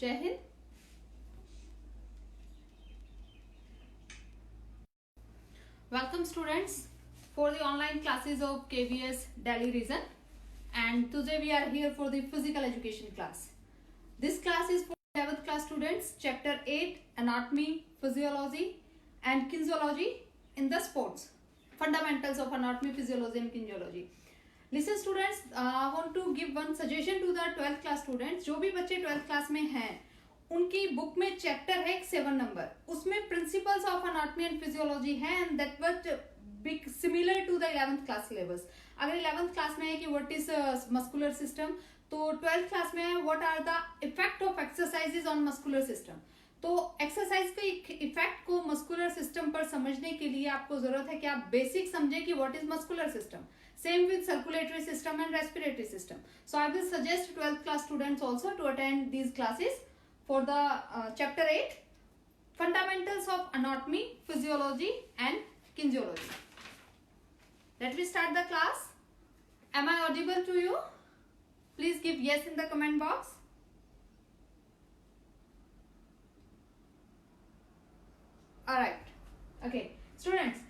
जय Hind. Welcome students for the online classes of KVS Delhi region, and today we are here for the physical education class. This class is for 11th class students, chapter 8 anatomy, physiology and kinesiology in the sports, fundamentals of anatomy, physiology and kinesiology. Listen students, I want to give one suggestion to the 12th class students. जो भी बच्चे 12th class में हैं उनकी book में chapter है 7 number, उसमें principles of anatomy and physiology है and that was big similar to the 11th class syllabus. अगर 11th क्लास में है कि व्हाट इज मस्कुलर सिस्टम, तो 12th क्लास में है what are the effect of exercises on muscular system. तो exercise के इफेक्ट को मस्कुलर सिस्टम पर समझने के लिए आपको जरूरत है कि आप बेसिक समझे कि what is muscular system. Same with circulatory system and respiratory system. So I will suggest 12th class students also to attend these classes for the chapter 8 fundamentals of anatomy, physiology and kinesiology. Let me start the class. Am I audible to you? Please give yes in the comment box. Alright. Okay. Students,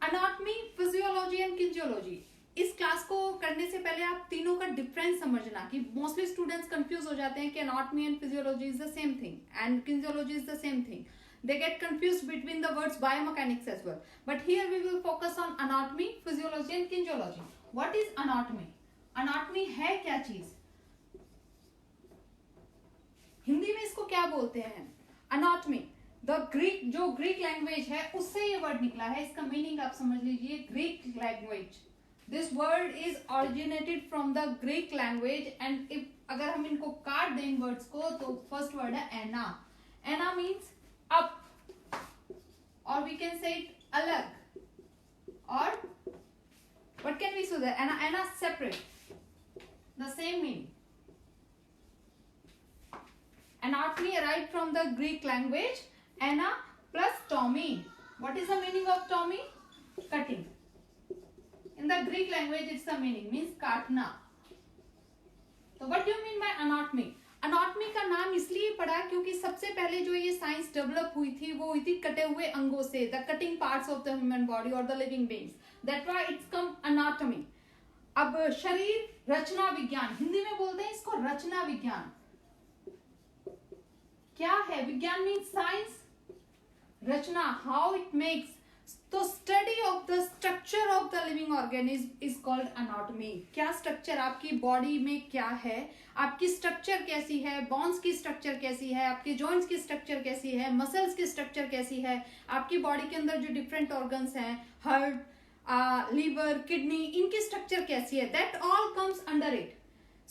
anatomy, physiology and kinesiology. इस class को करने से पहले आप तीनों का difference समझना कि मोस्टली स्टूडेंट्स कंफ्यूज हो जाते हैं कि anatomy and physiology is the same thing and kinesiology is the same thing. They get confused between the words biomechanics as well. But here we will focus on anatomy, physiology and kinesiology. What is anatomy? Anatomy है क्या चीज? हिंदी में इसको क्या बोलते हैं? Anatomy. The Greek, जो Greek language है उससे ये वर्ड निकला है. इसका मीनिंग आप समझ लीजिए. Greek language, this word is originated from the Greek language and if अगर हम इनको काट दें इन वर्ड्स को तो फर्स्ट वर्ड है एना. एना मीन्स अप और वी कैन से इट अलग और what can we say that ana, ana separate, the same meaning. Anatomy arrived from the Greek language ana plus tomy. What is the meaning of tomy? Cutting. In the Greek language it's the meaning means काटना. So what do you mean by anatomy? Anatomy का नाम इसलिए पड़ा क्योंकि सबसे पहले जो ये साइंस डेवलप हुई थी वो हुई थी कटे हुए अंगों से, the cutting parts of the human body or the living beings. That's why it's come anatomy. अब शरीर रचना विज्ञान, हिंदी में बोलते हैं इसको रचना विज्ञान. क्या है? विज्ञान मीन्स साइंस, रचना, हाउ इट मेक्स. तो study of the structure of the living organism is called anatomy. क्या स्ट्रक्चर आपकी बॉडी में क्या है, आपकी स्ट्रक्चर कैसी है, बोन्स की स्ट्रक्चर कैसी है, आपके जॉइंट्स की स्ट्रक्चर कैसी है, मसल्स की स्ट्रक्चर कैसी है, आपकी बॉडी के अंदर जो डिफरेंट ऑर्गन्स हैं, हार्ट, लीवर, किडनी, इनकी स्ट्रक्चर कैसी है, that all comes under it.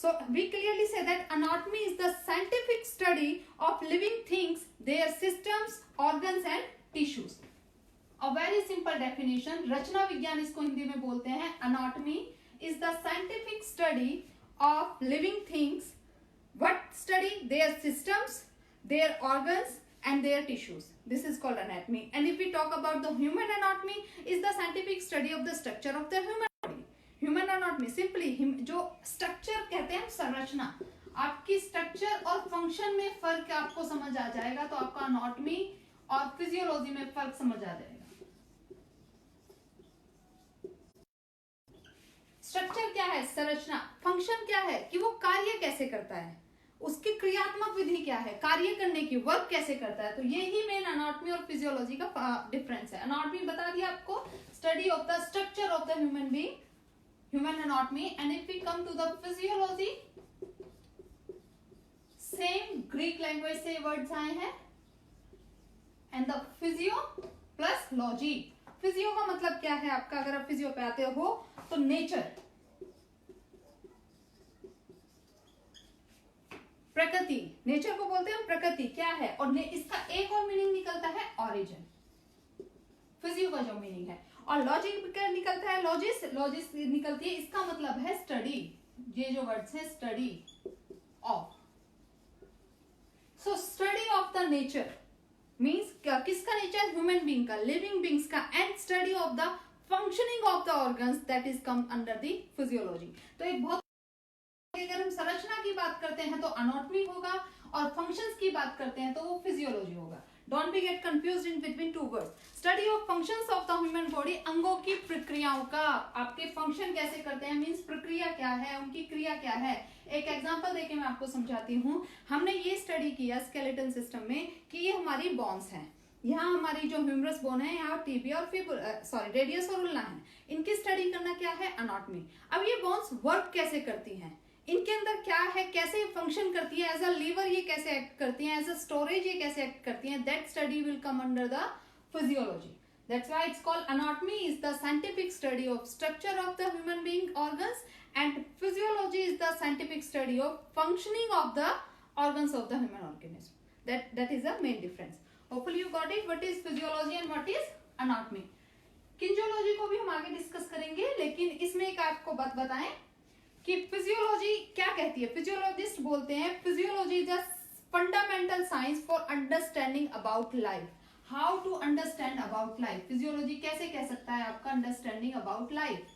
So we clearly say that anatomy is the scientific study of living things, their systems, organs and tissues. A very simple definition. रचना विज्ञान इसको हिंदी में बोलते हैं. Anatomy is the scientific study of living things. What study? Their systems, their organs and their tissues. This is called anatomy. And if we talk about the human anatomy, is the scientific study of the structure of the human body. Human anatomy simply जो structure कहते हैं, संरचना. आपकी structure और function में फर्क आपको समझ आ जाएगा तो आपका एनाटॉमी और फिजियोलॉजी में फर्क समझ आ जाएगा. स्ट्रक्चर क्या है, संरचना. फंक्शन क्या है कि वो कार्य कैसे करता है, उसकी क्रियात्मक विधि क्या है, कार्य करने की, वर्क कैसे करता है. तो यही मेन एनाटॉमी और फिजियोलॉजी का डिफरेंस है. एनाटॉमी बता दिया आपको, study of the structure of the human being, human anatomy. And if we come to the physiology, same Greek language से words आए हैं and the physio plus logy. physio का मतलब क्या है आपका, अगर आप physio पे आते हो तो nature, प्रकृति. नेचर को बोलते हैं प्रकृति क्या है, और इसका एक और मीनिंग निकलता है origin. फिजियो का जो मीनिंग है, और लॉजिक निकलता है लॉजिस निकलती है, इसका मतलब है स्टडी. ये जो वर्ड्स है study of. So study of the nature means किसका नेचर, ह्यूमन बीइंग का, लिविंग बीइंग्स का. And study of the functioning of the organs that is come under the physiology. तो एक बहुत, अगर हम संरचना की बात करते हैं तो एनाटॉमी होगा और फंक्शंस की बात करते हैं तो वो फिजियोलॉजी होगा। Don't be gate confused in between two words. Study of functions of the human body, अंगों की प्रक्रियाओं का, आपके फंक्शन कैसे करते हैं, मींस प्रक्रिया क्या है, उनकी क्रिया क्या है। एक एग्जांपल देके मैं आपको समझाती हूँ। हमने ये स्टडी किया स्केलेटल सिस्टम में कि ये हमारी बोन्स हैं, यहाँ हमारी जो ह्यूमरस बोन है, यहाँ टीबिया और रेडियस और उल्ना है, इनकी स्टडी करना क्या है, एनाटॉमी। अब ये बोन्स वर्क कैसे करती हैं, इनके अंदर क्या है, कैसे फंक्शन करती है, एज अ लीवर ये कैसे एक्ट करती हैं, एज अ स्टोरेज ये कैसे एक्ट करती हैं, that study will come under the physiology. That's why it's called anatomy is the scientific study of structure of the human being organs, and physiology is the scientific study of functioning of the organs of the human organism. That is the main difference. Hopefully you got it. What is physiology and what is anatomy? किंजोलॉजी को भी हम आगे discuss करेंगे, लेकिन इसमें एक आपको बात बताएं कि फिजियोलॉजी क्या कहती है। फिजियोलॉजिस्ट बोलते हैं physiology is a fundamental science for understanding about life. How to understand about life, physiology कैसे कह सकता है आपका अंडरस्टैंडिंग अबाउट लाइफ।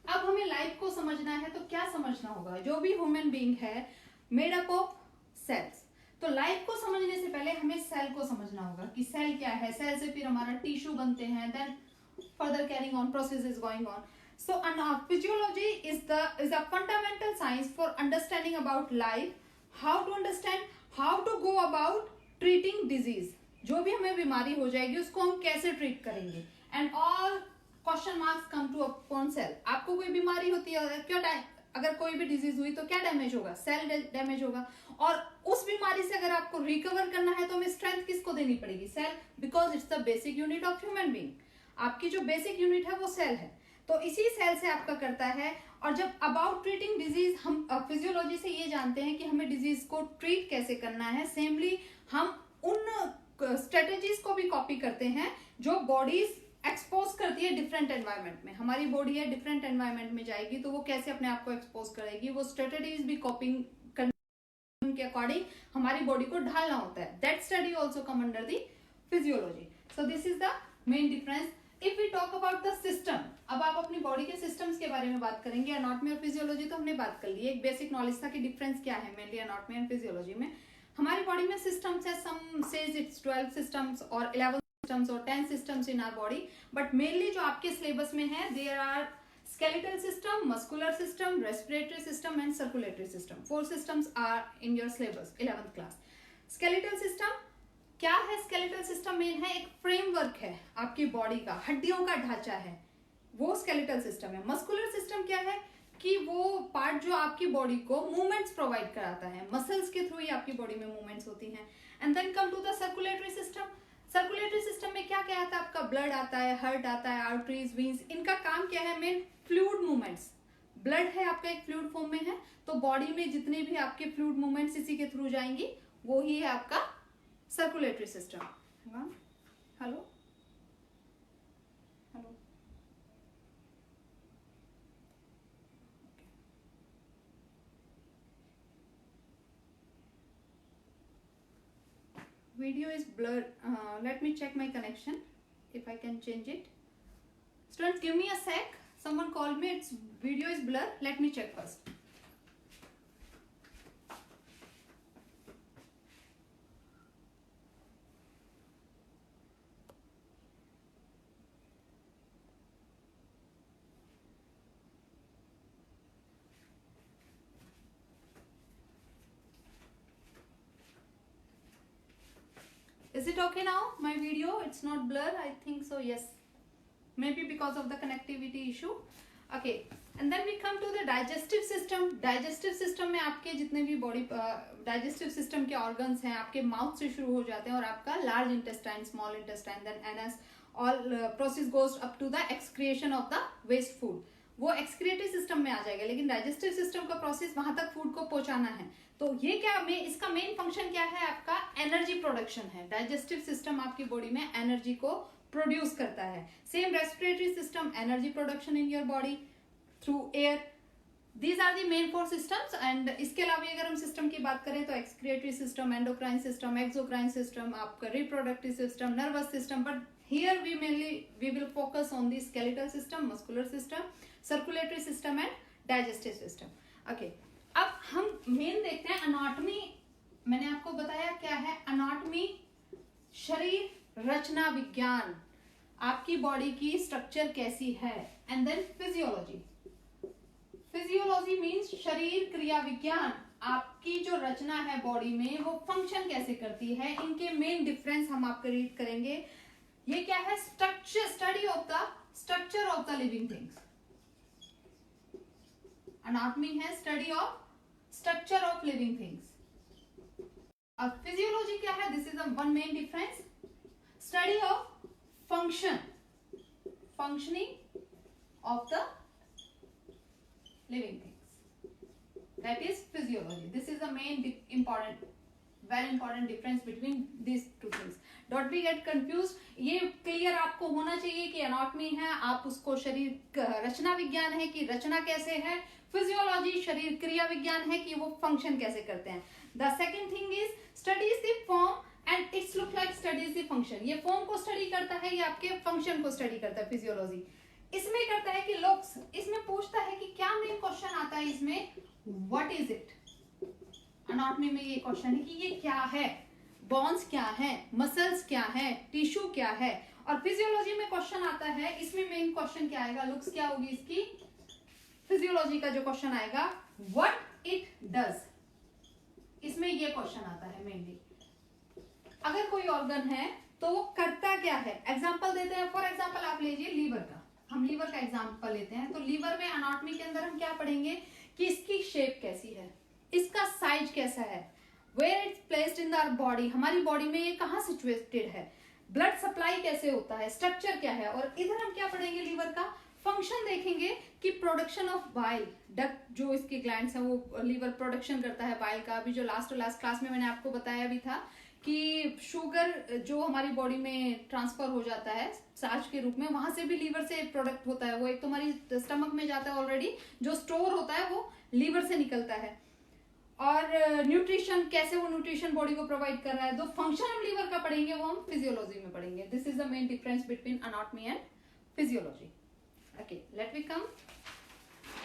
अब हमें लाइफ को समझना है तो क्या समझना होगा, जो भी ह्यूमन बीइंग है मेड अप ऑफ सेल्स। तो लाइफ को समझने से पहले हमें सेल को समझना होगा कि सेल क्या है, सेल से फिर हमारा टिश्यू बनते हैं, then further carrying on process is going on. So physiology is a fundamental science for understanding about life, how to understand, how to go about treating disease, जो भी हमें बीमारी हो जाएगी उसको हम कैसे ट्रीट करेंगे, and all question marks come to upon cell. आपको कोई बीमारी होती है, क्यों अगर कोई भी डिजीज हुई तो क्या डैमेज होगा, सेल डैमेज होगा, और उस बीमारी से अगर आपको रिकवर करना है तो हमें स्ट्रेंथ किसको देनी पड़ेगी, cell, because it's the basic unit of human being. आपकी जो बेसिक यूनिट है वो सेल है, तो इसी सेल से आपका करता है। और जब अबाउट ट्रीटिंग डिजीज, हम फिजियोलॉजी से ये जानते हैं कि हमें डिजीज को ट्रीट कैसे करना है। सेमली हम उन स्ट्रेटेजीज को भी कॉपी करते हैं जो बॉडीज एक्सपोज करती है डिफरेंट एनवायरनमेंट में। हमारी बॉडी है डिफरेंट एनवायरनमेंट में जाएगी तो वो कैसे अपने आप को एक्सपोज करेगी, वो स्ट्रेटेजीज भी कॉपिंग करने के अकॉर्डिंग हमारी बॉडी को ढालना होता है। That study also come under the physiology. So this is the main difference. If we talk about the system, अब आप अपनी बॉडी के सिस्टम्स के बारे में बात करेंगे। एनाटॉमी और फिजियोलॉजी तो हमने बात कर ली, एक बेसिक नॉलेज था कि डिफरेंस क्या है मेनली एनाटॉमी एंड फिजियोलॉजी में। हमारी बॉडी में सिस्टम्स है, सम सेज इट्स 12 सिस्टम्स और 11 systems or 10 systems in our body, but mainly जो आपके सिलेबस में है there are skeletal system, muscular system, respiratory system and circulatory system. 4 systems are in your syllabus 11th class. skeletal system क्या है? skeletal system main है एक framework है आपकी बॉडी का, हड्डियों का ढांचा है, वो skeletal system है। muscular system क्या है कि वो पार्ट जो आपकी बॉडी को मूवमेंट्स प्रोवाइड कराता है, मसल्स के थ्रू ही आपकी बॉडी में मूवमेंट्स होती हैं। And then come to the circulatory system. Circulatory system में क्या क्या आता है आपका, ब्लड आता है, हार्ट आता है, आर्टरीज, वीन्स, इनका काम क्या है, मेन फ्लूइड मूवमेंट्स। ब्लड है आपका एक फ्लूइड फॉर्म में है, तो बॉडी में जितने भी आपके फ्लूइड मूवमेंट्स इसी के थ्रू जाएंगी, वो ही है आपका circulatory system. Hello hello, video is blurred. Let me check my connection if I can change it. Students, give me a sec. Someone called me. Its video is blurred. Let me check first. Is it okay now? My video, it's not blur. I think so. Yes. Maybe because of the connectivity issue. Okay. And then we come to the digestive system. Digestive system में आपके जितने भी body digestive system के organs हैं आपके mouth से शुरू हो जाते हैं और आपका large intestine, small intestine, then anus, all process goes up to the excretion of the waste food. वो एक्सक्रिएटरी सिस्टम में आ जाएगा, लेकिन डाइजेस्टिव सिस्टम का प्रोसेस वहां तक फूड को पहुंचाना है। तो ये क्या इसका मेन फंक्शन क्या है, आपका एनर्जी प्रोडक्शन है। डाइजेस्टिव सिस्टम आपकी बॉडी में एनर्जी को प्रोड्यूस करता है। Same respiratory system, energy production in your body through air. These are the main 4 systems. And इसके अलावा अगर हम सिस्टम की बात करें तो excretory system, endocrine system, exocrine system, आपका reproductive system, nervous system. But here we will focus on the skeletal system, muscular system, circulatory system and digestive system. Okay, अब हम मेन देखते हैं एनाटॉमी। मैंने आपको बताया क्या है एनाटॉमी, शरीर रचना विज्ञान, आपकी बॉडी की स्ट्रक्चर कैसी है। And then physiology. Physiology means शरीर क्रिया विज्ञान, आपकी जो रचना है बॉडी में वो फंक्शन कैसे करती है। इनके मेन डिफरेंस हम आपको रीड करेंगे। ये क्या है, structure, study of the structure of the living things. Anatomy है study of structure of living things. अब फिजियोलॉजी क्या है, this is the one main difference, study of function, functioning of the living things, that is physiology. This is the main important, very important difference between these two things. Don't be get confused. ये clear आपको होना चाहिए कि anatomy है, आप उसको शरीर रचना विज्ञान है कि रचना कैसे है, physiology शरीर क्रिया विज्ञान है कि वो function कैसे करते हैं. The second thing is studies the form and it's look like studies the function. ये form को study करता है, ये आपके function को study करता है physiology. इसमें करता है कि लोग इसमें पूछता है कि क्या मेन क्वेश्चन आता है इसमें, व्हाट इज इट। एनाटॉमी में ये क्वेश्चन है कि ये क्या है, बोन्स क्या है, मसल्स क्या है, टिश्यू क्या है। और फिजियोलॉजी में क्वेश्चन आता है, इसमें मेन क्वेश्चन क्या आएगा, लुक्स क्या होगी इसकी, फिजियोलॉजी का जो क्वेश्चन आएगा व्हाट इट डज, इसमें ये क्वेश्चन आता है मेनली। अगर कोई ऑर्गन है तो वो करता क्या है, एग्जाम्पल देते हैं। फॉर एग्जाम्पल आप लीजिए लीवर का, हम लीवर का एग्जांपल लेते हैं। तो लीवर में एनाटॉमी के अंदर हम क्या पढ़ेंगे कि इसकी शेप कैसी है, इसका साइज कैसा है, where it's placed in our body, हमारी बॉडी में ये कहाँ सिचुएटेड है, ब्लड सप्लाई कैसे होता है, स्ट्रक्चर क्या है। और इधर हम क्या पढ़ेंगे, लीवर का फंक्शन देखेंगे कि प्रोडक्शन ऑफ बाइल डक्ट, जो इसकी ग्लैंड्स है वो लीवर प्रोडक्शन करता है बाइल का। अभी जो लास्ट क्लास में मैंने आपको बताया भी था कि शुगर जो हमारी बॉडी में ट्रांसफर हो जाता है स्टार्च के रूप में, वहां से भी लीवर से प्रोडक्ट होता है। वो एक तो हमारी स्टमक में जाता है ऑलरेडी, जो स्टोर होता है वो लीवर से निकलता है। और न्यूट्रिशन, कैसे वो न्यूट्रिशन बॉडी को प्रोवाइड कर रहा है, जो फंक्शन हम लीवर का पढ़ेंगे वो हम फिजियोलॉजी में पढ़ेंगे। This is the main difference between anatomy and physiology. Okay, let we come,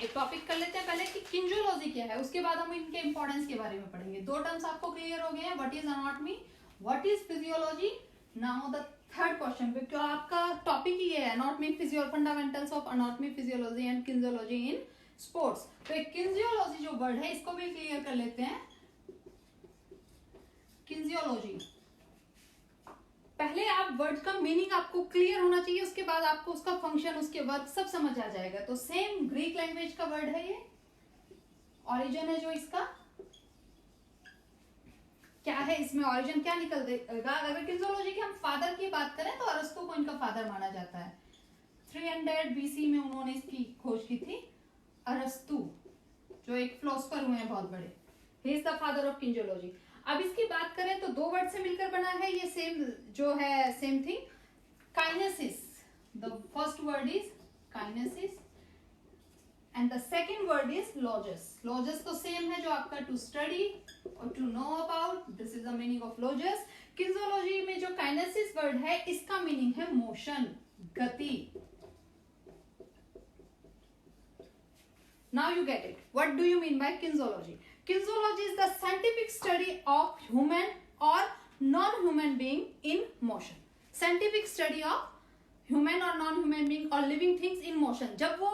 एक टॉपिक कर लेते हैं पहले कि किंजियोलॉजी क्या है, उसके बाद हम इनके इंपॉर्टेंस के बारे में पढ़ेंगे। दो टर्म्स आपको क्लियर हो गए हैं, what is anatomy, what is physiology. Now the third question, क्योंकि आपका टॉपिक ही है anatomy physio, fundamentals of anatomy physiology and kinesiology in sports. तो एक किंजियोलॉजी जो वर्ड है इसको भी क्लियर कर लेते हैं। किंजियोलॉजी, पहले आप वर्ड का मीनिंग आपको क्लियर होना चाहिए, उसके बाद आपको उसका फंक्शन, उसके वर्क सब समझ आ जाएगा। तो सेम ग्रीक लैंग्वेज का वर्ड है, ये ऑरिजिन है जो इसका क्या है, इसमें ऑरिजिन क्या निकल देगा। अगर किंजियोलॉजी के हम फादर की बात करें तो अरस्तु को इनका फादर माना जाता है। 300 BC में उन्होंने इसकी खोज की थी। अरस्तु जो एक फिलोसोफर हुए हैं बहुत बड़े, he is the father of kinesiology. अब इसकी बात करें तो दो वर्ड से मिलकर बना है ये, सेम जो है same thing, kinesis. The first word is kinesis and the second word is logos. Logos तो सेम है जो आपका टू स्टडी और to know about, this is the meaning of logos. Kinesiology में जो काइनेसिस वर्ड है इसका मीनिंग है मोशन, गति। Now you get it. What do you mean by kinsology? Kinsology is the scientific study of human or non-human being in motion. Scientific study of human or non-human being or living things in motion. जब वो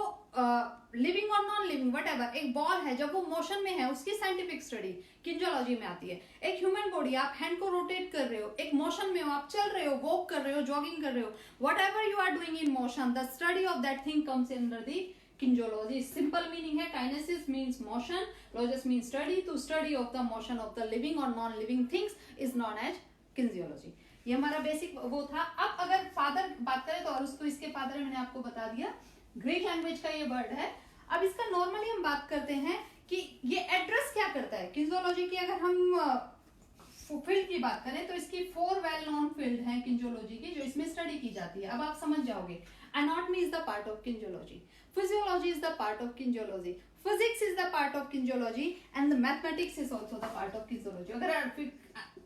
living or non-living whatever एक ball है, जब वो motion में है उसकी scientific study किंजियोलॉजी में आती है। एक ह्यूमन बॉडी, आप हैंड को रोटेट कर रहे हो, एक मोशन में हो, आप चल रहे हो, वॉक कर रहे हो, जॉगिंग कर रहे हो, whatever you are doing in motion, the study of that thing comes under the kinesiology. Simple meaning है, kinesis means motion, logos means study, to study of the motion of the living और non living things is known as kinesiology. ये हमारा basic वो था। अब अगर father बात करें तो अरस्तु इसके फादर है, मैंने आपको बता दिया, ग्रीक लैंग्वेज का ये वर्ड है। अब इसका नॉर्मली हम बात करते हैं कि ये एड्रेस क्या करता है किंजियोलॉजी की। अगर हम फील्ड की बात करें तो इसकी 4 वेल नोन फील्ड हैं किंजियोलॉजी की, जो इसमें स्टडी की जाती है। अब आप समझ जाओगे, anatomy is the part of kinesiology, physiology is the part of kinesiology, physics is the part of kinesiology and the mathematics is also the part of kinesiology. अगर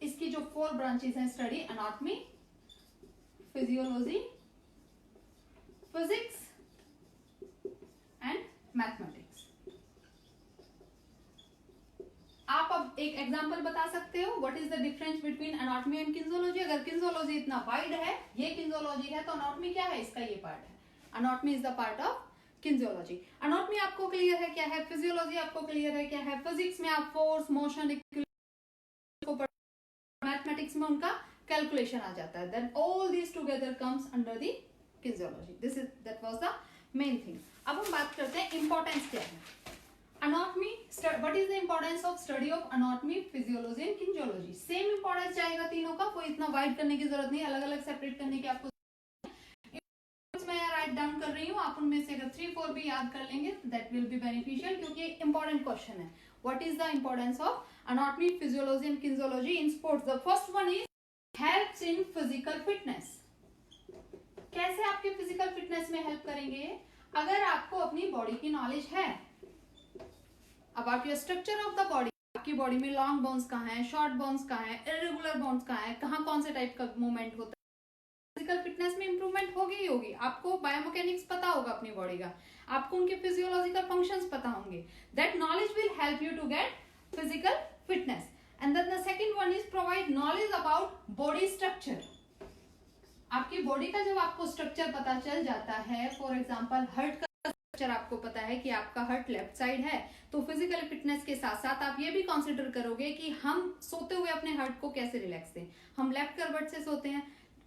इसकी जो 4 ब्रांचेस हैं study, anatomy, physiology, physics and mathematics. एक example बता सकते हो, what is the difference between anatomy and kinesiology? अगर kinesiology इतना वाइड है, ये किन्जोलॉजी है, तो एनाटॉमी क्या है? इसका ये पार्ट है। Anatomy is the part of kinesiology. Anatomy आपको क्लियर है क्या है, फिजियोलॉजी आपको क्लियर है क्या है, फिजिक्स में आप फोर्स, मोशन, मैथमेटिक्स में उनका कैलकुलेशन आ जाता है, then all this together comes under the kinesiology. That was the main thing. अब हम बात करते हैं इंपॉर्टेंस क्या है anatomy, what is the importance of study of anatomy, physiology and kinesiology. Same importance जाएगा तीनों का, कोई इतना वाइड करने की जरूरत नहीं, अलग अलग सेपरेट करने की आपको। मैं राइट डाउन कर रही हूँ, आप उनमें से अगर 3-4 भी याद कर लेंगे दैट विल बी बेनिफिशियल, क्योंकि इंपॉर्टेंट क्वेश्चन है। What is the importance of anatomy, physiology and kinesiology in sports? The first one is helps in physical fitness. कैसे आपके फिजिकल फिटनेस में हेल्प करेंगे? अगर आपको अपनी बॉडी की नॉलेज है about your structure of the body, आपकी बॉडी में लॉन्ग बोन्स कहाँ है, शॉर्ट बोन्स कहाँ है, इरेगुलर बोन्स कहाँ है, कहाँ कौन से टाइप का मूवमेंट होता है, फिजिकल फिटनेस में इंप्रूवमेंट होगी ही होगी। आपको बायोमैकेनिक्स पता होगा अपनी बॉडी का, आपको उनके फिजियोलॉजिकल फंक्शंस पता होंगे, that knowledge will help you to get physical fitness. And then the second one is provide knowledge about body structure. आपकी बॉडी का जब आपको स्ट्रक्चर पता चल जाता है, फॉर एग्जांपल हार्ट का स्ट्रक्चर आपको पता है कि आपका हार्ट लेफ्ट साइड है, तो फिजिकल फिटनेस के साथ साथ आप ये भी कंसीडर करोगे कि हम सोते हुए अपने हार्ट को कैसे रिलैक्स दें। हम लेफ्ट करवट से सोते हैं,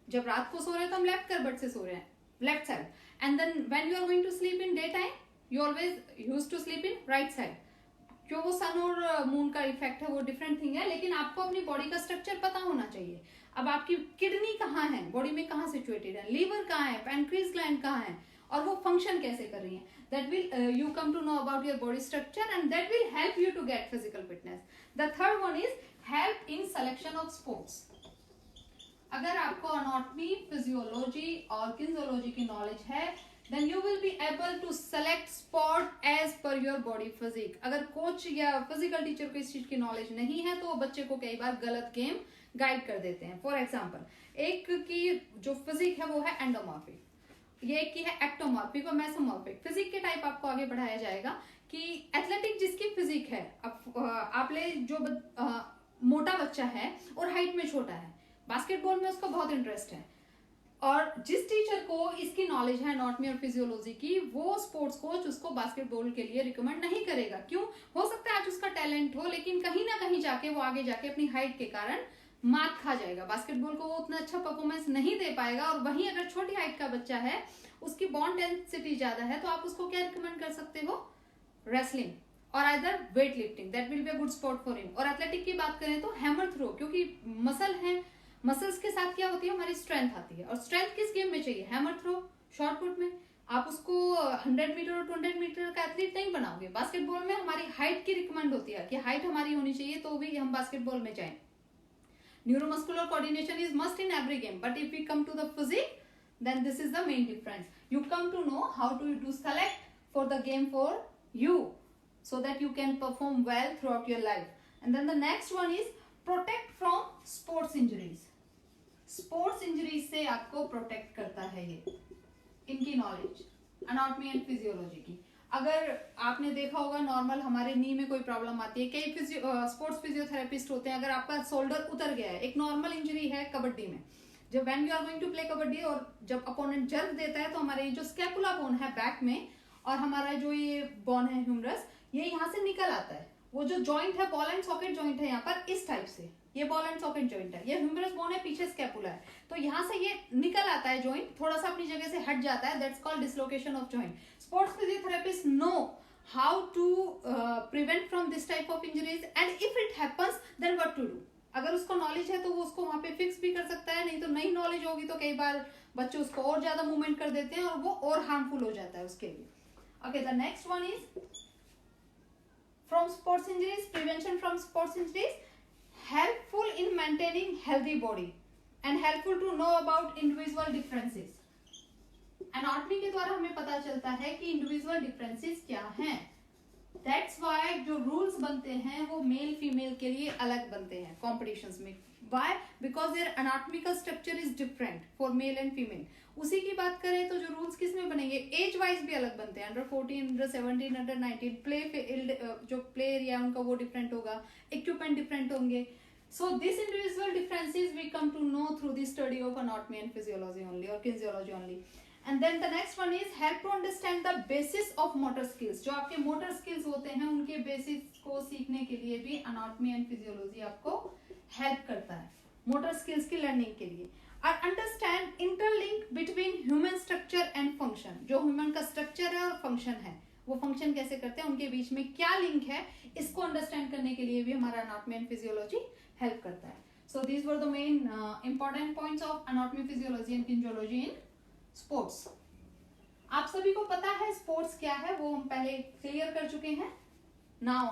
जब रात को सो रहे हैं तो हम लेफ्ट करवट से सो रहे हैं, left side, and then when you are going to sleep in day time you always used to sleep in right side. क्यों? वो सन और मून का इफेक्ट है, वो डिफरेंट थिंग है, लेकिन आपको अपनी बॉडी का स्ट्रक्चर पता होना चाहिए। अब आपकी किडनी कहाँ है, बॉडी में कहाँ सिचुएटेड है, लीवर कहाँ है, पैनक्रियास ग्लैंड कहाँ है, और वो फंक्शन कैसे कर रही है, that will you come to know about your body structure and that will help you to get physical fitness. The third one is help in selection of sports. अगर आपको एनाटॉमी, फिजियोलॉजी और किन्जोलॉजी की knowledge है, then you will be able to select sport as per your body physique। अगर coach या physical teacher को इस चीज की नॉलेज नहीं है तो वो बच्चे को कई बार गलत गेम गाइड कर देते हैं। फॉर एग्जांपल, एक की जो फिजिक है वो है एंडोमॉर्फिक, ये एक की है एक्टोमॉर्फिक और मेसोमॉर्फिक। फिजिक के टाइप आपको आगे बढ़ाया जाएगा कि एथलेटिक जिसकी फिजिक है, आप ले जो मोटा बच्चा है और हाइट में छोटा है, बास्केटबॉल में उसको बहुत इंटरेस्ट है, और जिस टीचर को इसकी नॉलेज है एनाटॉमी और फिजियोलॉजी की, वो स्पोर्ट्स कोच उसको बास्केटबॉल के लिए रिकमेंड नहीं करेगा। क्यों? हो सकता है आज उसका टैलेंट हो, लेकिन कहीं ना कहीं जाके वो आगे जाके अपनी हाइट के कारण मात खा जाएगा, बास्केटबॉल को वो उतना अच्छा परफॉर्मेंस नहीं दे पाएगा। और वहीं अगर छोटी हाइट का बच्चा है, उसकी बॉन डेंसिटी ज्यादा है, तो आप उसको क्या रिकमेंड कर सकते हो? रेसलिंग और either weight lifting, that will be a good sport for him. और एथलेटिक की बात करें तो हैमर थ्रो, क्योंकि मसल है, मसल्स के साथ क्या होती है? हमारी स्ट्रेंथ आती है, और स्ट्रेंथ किस गेम में चाहिए? हैमर थ्रो, शॉर्ट पुट में। आप उसको 100 मीटर और 200 मीटर का एथलीट नहीं बनाओगे। बास्केटबॉल में हमारी हाइट की रिकमेंड होती है कि हाइट हमारी होनी चाहिए तो भी हम बास्केटबॉल में जाएं। Neuromuscular coordination is must in every game, but if we come to the physique, then this is the main difference. You come to know how to select for the game for you, so that you can perform well throughout your life. And then the next one is protect from sports injuries. Sports injuries से आपको protect करता है ये, इनकी knowledge anatomy and physiology की। अगर आपने देखा होगा, नॉर्मल हमारे नी में कोई प्रॉब्लम आती है, कई स्पोर्ट्स फिजियोथेरेपिस्ट होते हैं, अगर आपका शोल्डर उतर गया है, एक नॉर्मल इंजरी है कबड्डी में, जब when you are going to play kabaddi और जब अपोनेंट जर्क देता है तो हमारे जो स्कैपुला बोन है बैक में, और हमारा जो ये बोन है ह्यूमरस, ये यहाँ से निकल आता है। वो जो जॉइंट है, बॉल एंड सॉकेट जॉइंट है यहाँ पर, इस टाइप से ये बॉल एंड सॉकेट जॉइंट है, ये ह्यूमरस बोन है, पीछे स्कैपुला है, तो यहाँ से ये निकल आता है जॉइंट, थोड़ा सा अपनी जगह से हट जाता है, that's called dislocation of joint. Sports physiotherapist know how to prevent from this type of injuries, and if it happens then what to do. अगर उसको नॉलेज है तो वो उसको वहां पे फिक्स भी कर सकता है, नहीं तो नहीं नॉलेज होगी तो कई बार बच्चे उसको और ज्यादा मूवमेंट कर देते हैं और वो और हार्मफुल हो जाता है उसके लिए। Okay, the next one is from sports injuries, prevention from sports injuries, helpful in maintaining healthy body and helpful to know about individual differences. Anatomy के द्वारा हमें पता चलता है कि इंडिविजुअल डिफरेंसेस क्या हैं। That's why जो रूल्स बनते हैं वो मेल फीमेल के लिए अलग बनते हैं कॉम्पिटिशन्स में. Why? Because their anatomical structure is different for male and female. उसी की बात करें तो जो रूल्स किस में बनेंगे, एज वाइज भी अलग बनते हैं. Under 14, under 17, under 19 play field जो प्ले एरिया उनका वो डिफरेंट होगा, इक्विपमेंट डिफरेंट होंगे. So this individual differences we come to know through the study of anatomy and physiology only or kinesiology only. And then the next one is help to understand the basis of motor skills. जो आपके motor skills होते हैं उनके basis को सीखने के लिए भी anatomy and physiology आपको help करता है motor skills की learning के लिए. और understand interlink between human structure and function. जो human का structure है और function है, वो फंक्शन कैसे करते हैं, उनके बीच में क्या लिंक है, इसको अंडरस्टैंड करने के लिए भी हमारा एनाटॉमी एंड फिजियोलॉजी हेल्प करता है. So these were the main important points of anatomy, physiology and kinesiology in sports. आप सभी को पता है स्पोर्ट्स क्या है, वो हम पहले क्लियर कर चुके हैं. Now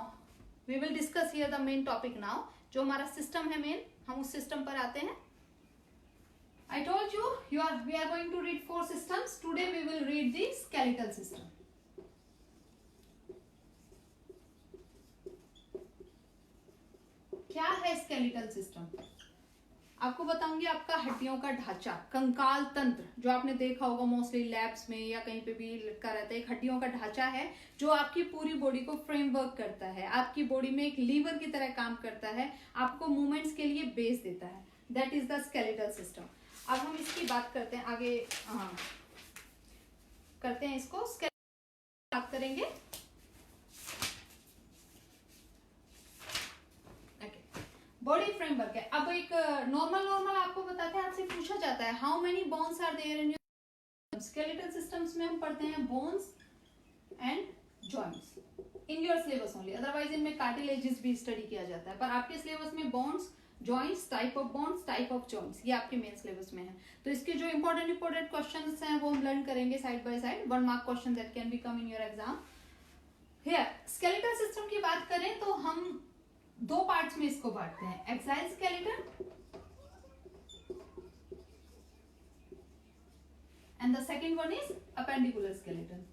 we will discuss here the main topic. Now जो हमारा सिस्टम है मेन, हम उस सिस्टम पर आते हैं. I told you we are going to read 4 systems. Today we will read the skeletal system. क्या है स्केलेटल सिस्टम? आपको बताऊंगी आपका हड्डियों का ढांचा, कंकाल तंत्र, जो आपने देखा होगा मोस्टली लैब्स में या कहीं पे भी लिखा रहता है. एक हड्डियों का ढांचा है जो आपकी पूरी बॉडी को फ्रेमवर्क करता है, आपकी बॉडी में एक लीवर की तरह काम करता है, आपको मूवमेंट्स के लिए बेस देता है. That is the skeletal system. अब हम इसकी बात करते हैं आगे, करते हैं इसको बात करेंगे. बॉडी फ्रेमवर्क है. अब एक नॉर्मल आपको बताते हैं, आपसे पूछा जाता है how many bones are there in your skeletal systems में हम पढ़ते हैं bones and joints in your syllabus only. Otherwise इनमें कार्टिलेजेस भी स्टडी किया जाता है, पर आपके सिलेबस में bones, joints, type of bones, type of joints, ये आपके मेन सिलेबस में है. तो इसके जो इंपॉर्टेंट क्वेश्चंस हैं वो हम लर्न करेंगे side by side. 1 mark question that can be come in your exam. Here skeletal system की बात करें तो हम 2 पार्ट्स में इसको बांटते हैं, axial skeleton and the second one is appendicular skeleton.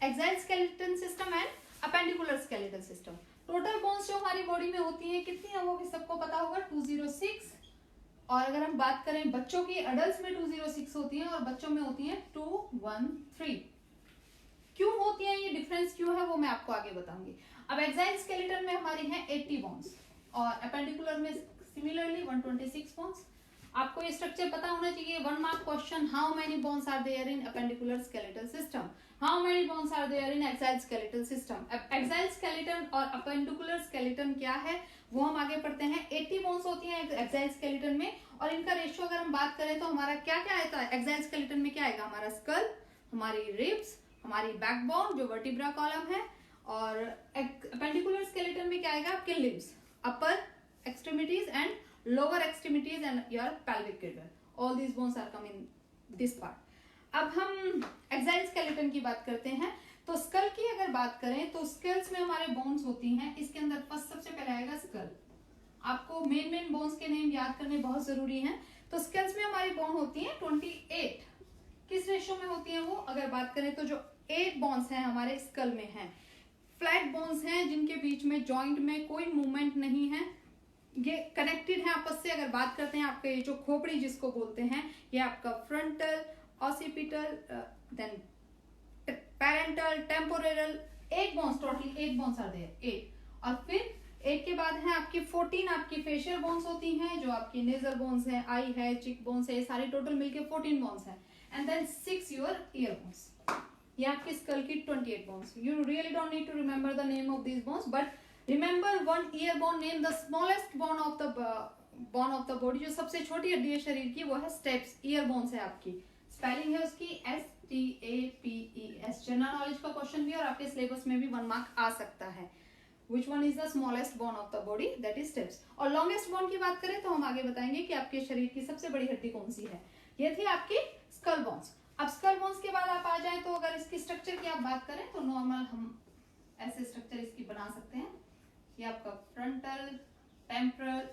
Axial skeleton system and appendicular skeletal system. Total bones जो हमारी बॉडी में होती है कितनी है वो भी सबको पता होगा, 206. और अगर हम बात करें बच्चों की, अडल्ट में 206 होती हैं और बच्चों में होती हैं 213. क्यों होती है ये डिफरेंस क्यों है वो मैं आपको आगे बताऊंगी. अब एक्साइल स्केलेटन में हमारी हैं 80 बोन्स और अपेंडिकुलर में सिमिलरली 126 बोन्स. आपको ये स्ट्रक्चर पता होना चाहिए. 1 mark question, how many bones are there in appendicular skeletal system, how many bones are there in axial skeletal system. Axial skeleton और अपेंडिकुलर स्केलेटन क्या है वो हम आगे पढ़ते हैं. 80 बोन्स होती हैं एक्साइल स्केलेटन में और इनका रेशियो अगर हम बात करें तो हमारा क्या क्या आता है एक्साइल स्केलेटन में, क्या आएगा, हमारा स्कल, हमारी रिब्स, हमारी बैकबोन जो वर्टिब्रा कॉलम है, और अपेंडिकुलर स्केलेटन में क्या आएगा, आपके limbs, upper extremities and lower extremities and your pelvic girdle. All these bones are come in this part. अब हम एक्साइल स्केलेटन की बात करते हैं. तो स्कल की अगर बात करें तो स्कल्स में हमारे बोन्स होती हैं. इसके अंदर फर्स्ट सबसे पहले आएगा स्कल. आपको मेन बोन्स के नेम याद करने बहुत जरूरी हैं. तो स्कल्स में हमारी बोन होती है 28. किस रेशियो में होती है वो, अगर बात करें तो जो 8 बोन्स हैं हमारे स्कल में हैं, फ्लैट बोन्स हैं जिनके बीच में जॉइंट में कोई मूवमेंट नहीं है, ये कनेक्टेड है आपस से. अगर बात करते हैं आपके जो खोपड़ी जिसको बोलते हैं, ये आपका frontal, occipital, then parietal, temporal, 8 bones, totally 8 bones are there, 8. और फिर 8 के बाद है आपकी 14 आपकी फेशियल बोन्स होती हैं, जो आपकी नेजल बोन्स है, आई है, चिक बोन्स है, ये सारी टोटल मिलके 14 बोन्स है. And then 6 your ear bones. ये आपकी स्कल की 28 bones. You really don't need to remember the name of these bones, but remember one ear bone, name the smallest bone of the body. जो सबसे छोटी हड्डी है शरीर की वो है स्टेप्स, ईयर बोन्स है आपकी. स्पेलिंग है उसकी STAPES. जनरल नॉलेज का क्वेश्चन भी और आपके सिलेबस में भी 1 मार्क आ सकता है. Which one is the smallest bone of the body? That is steps. और longest bone की बात करें तो हम आगे बताएंगे कि आपके शरीर की सबसे बड़ी हड्डी कौन सी है. ये थी आपकी स्कल बोन्स. अब स्कल बोन्स के बाद आप आ जाए तो अगर इसकी स्ट्रक्चर की आप बात करें तो नॉर्मल हम ऐसे स्ट्रक्चर इसकी बना सकते हैं. ये आपका फ्रंटल, टेम्पोरल,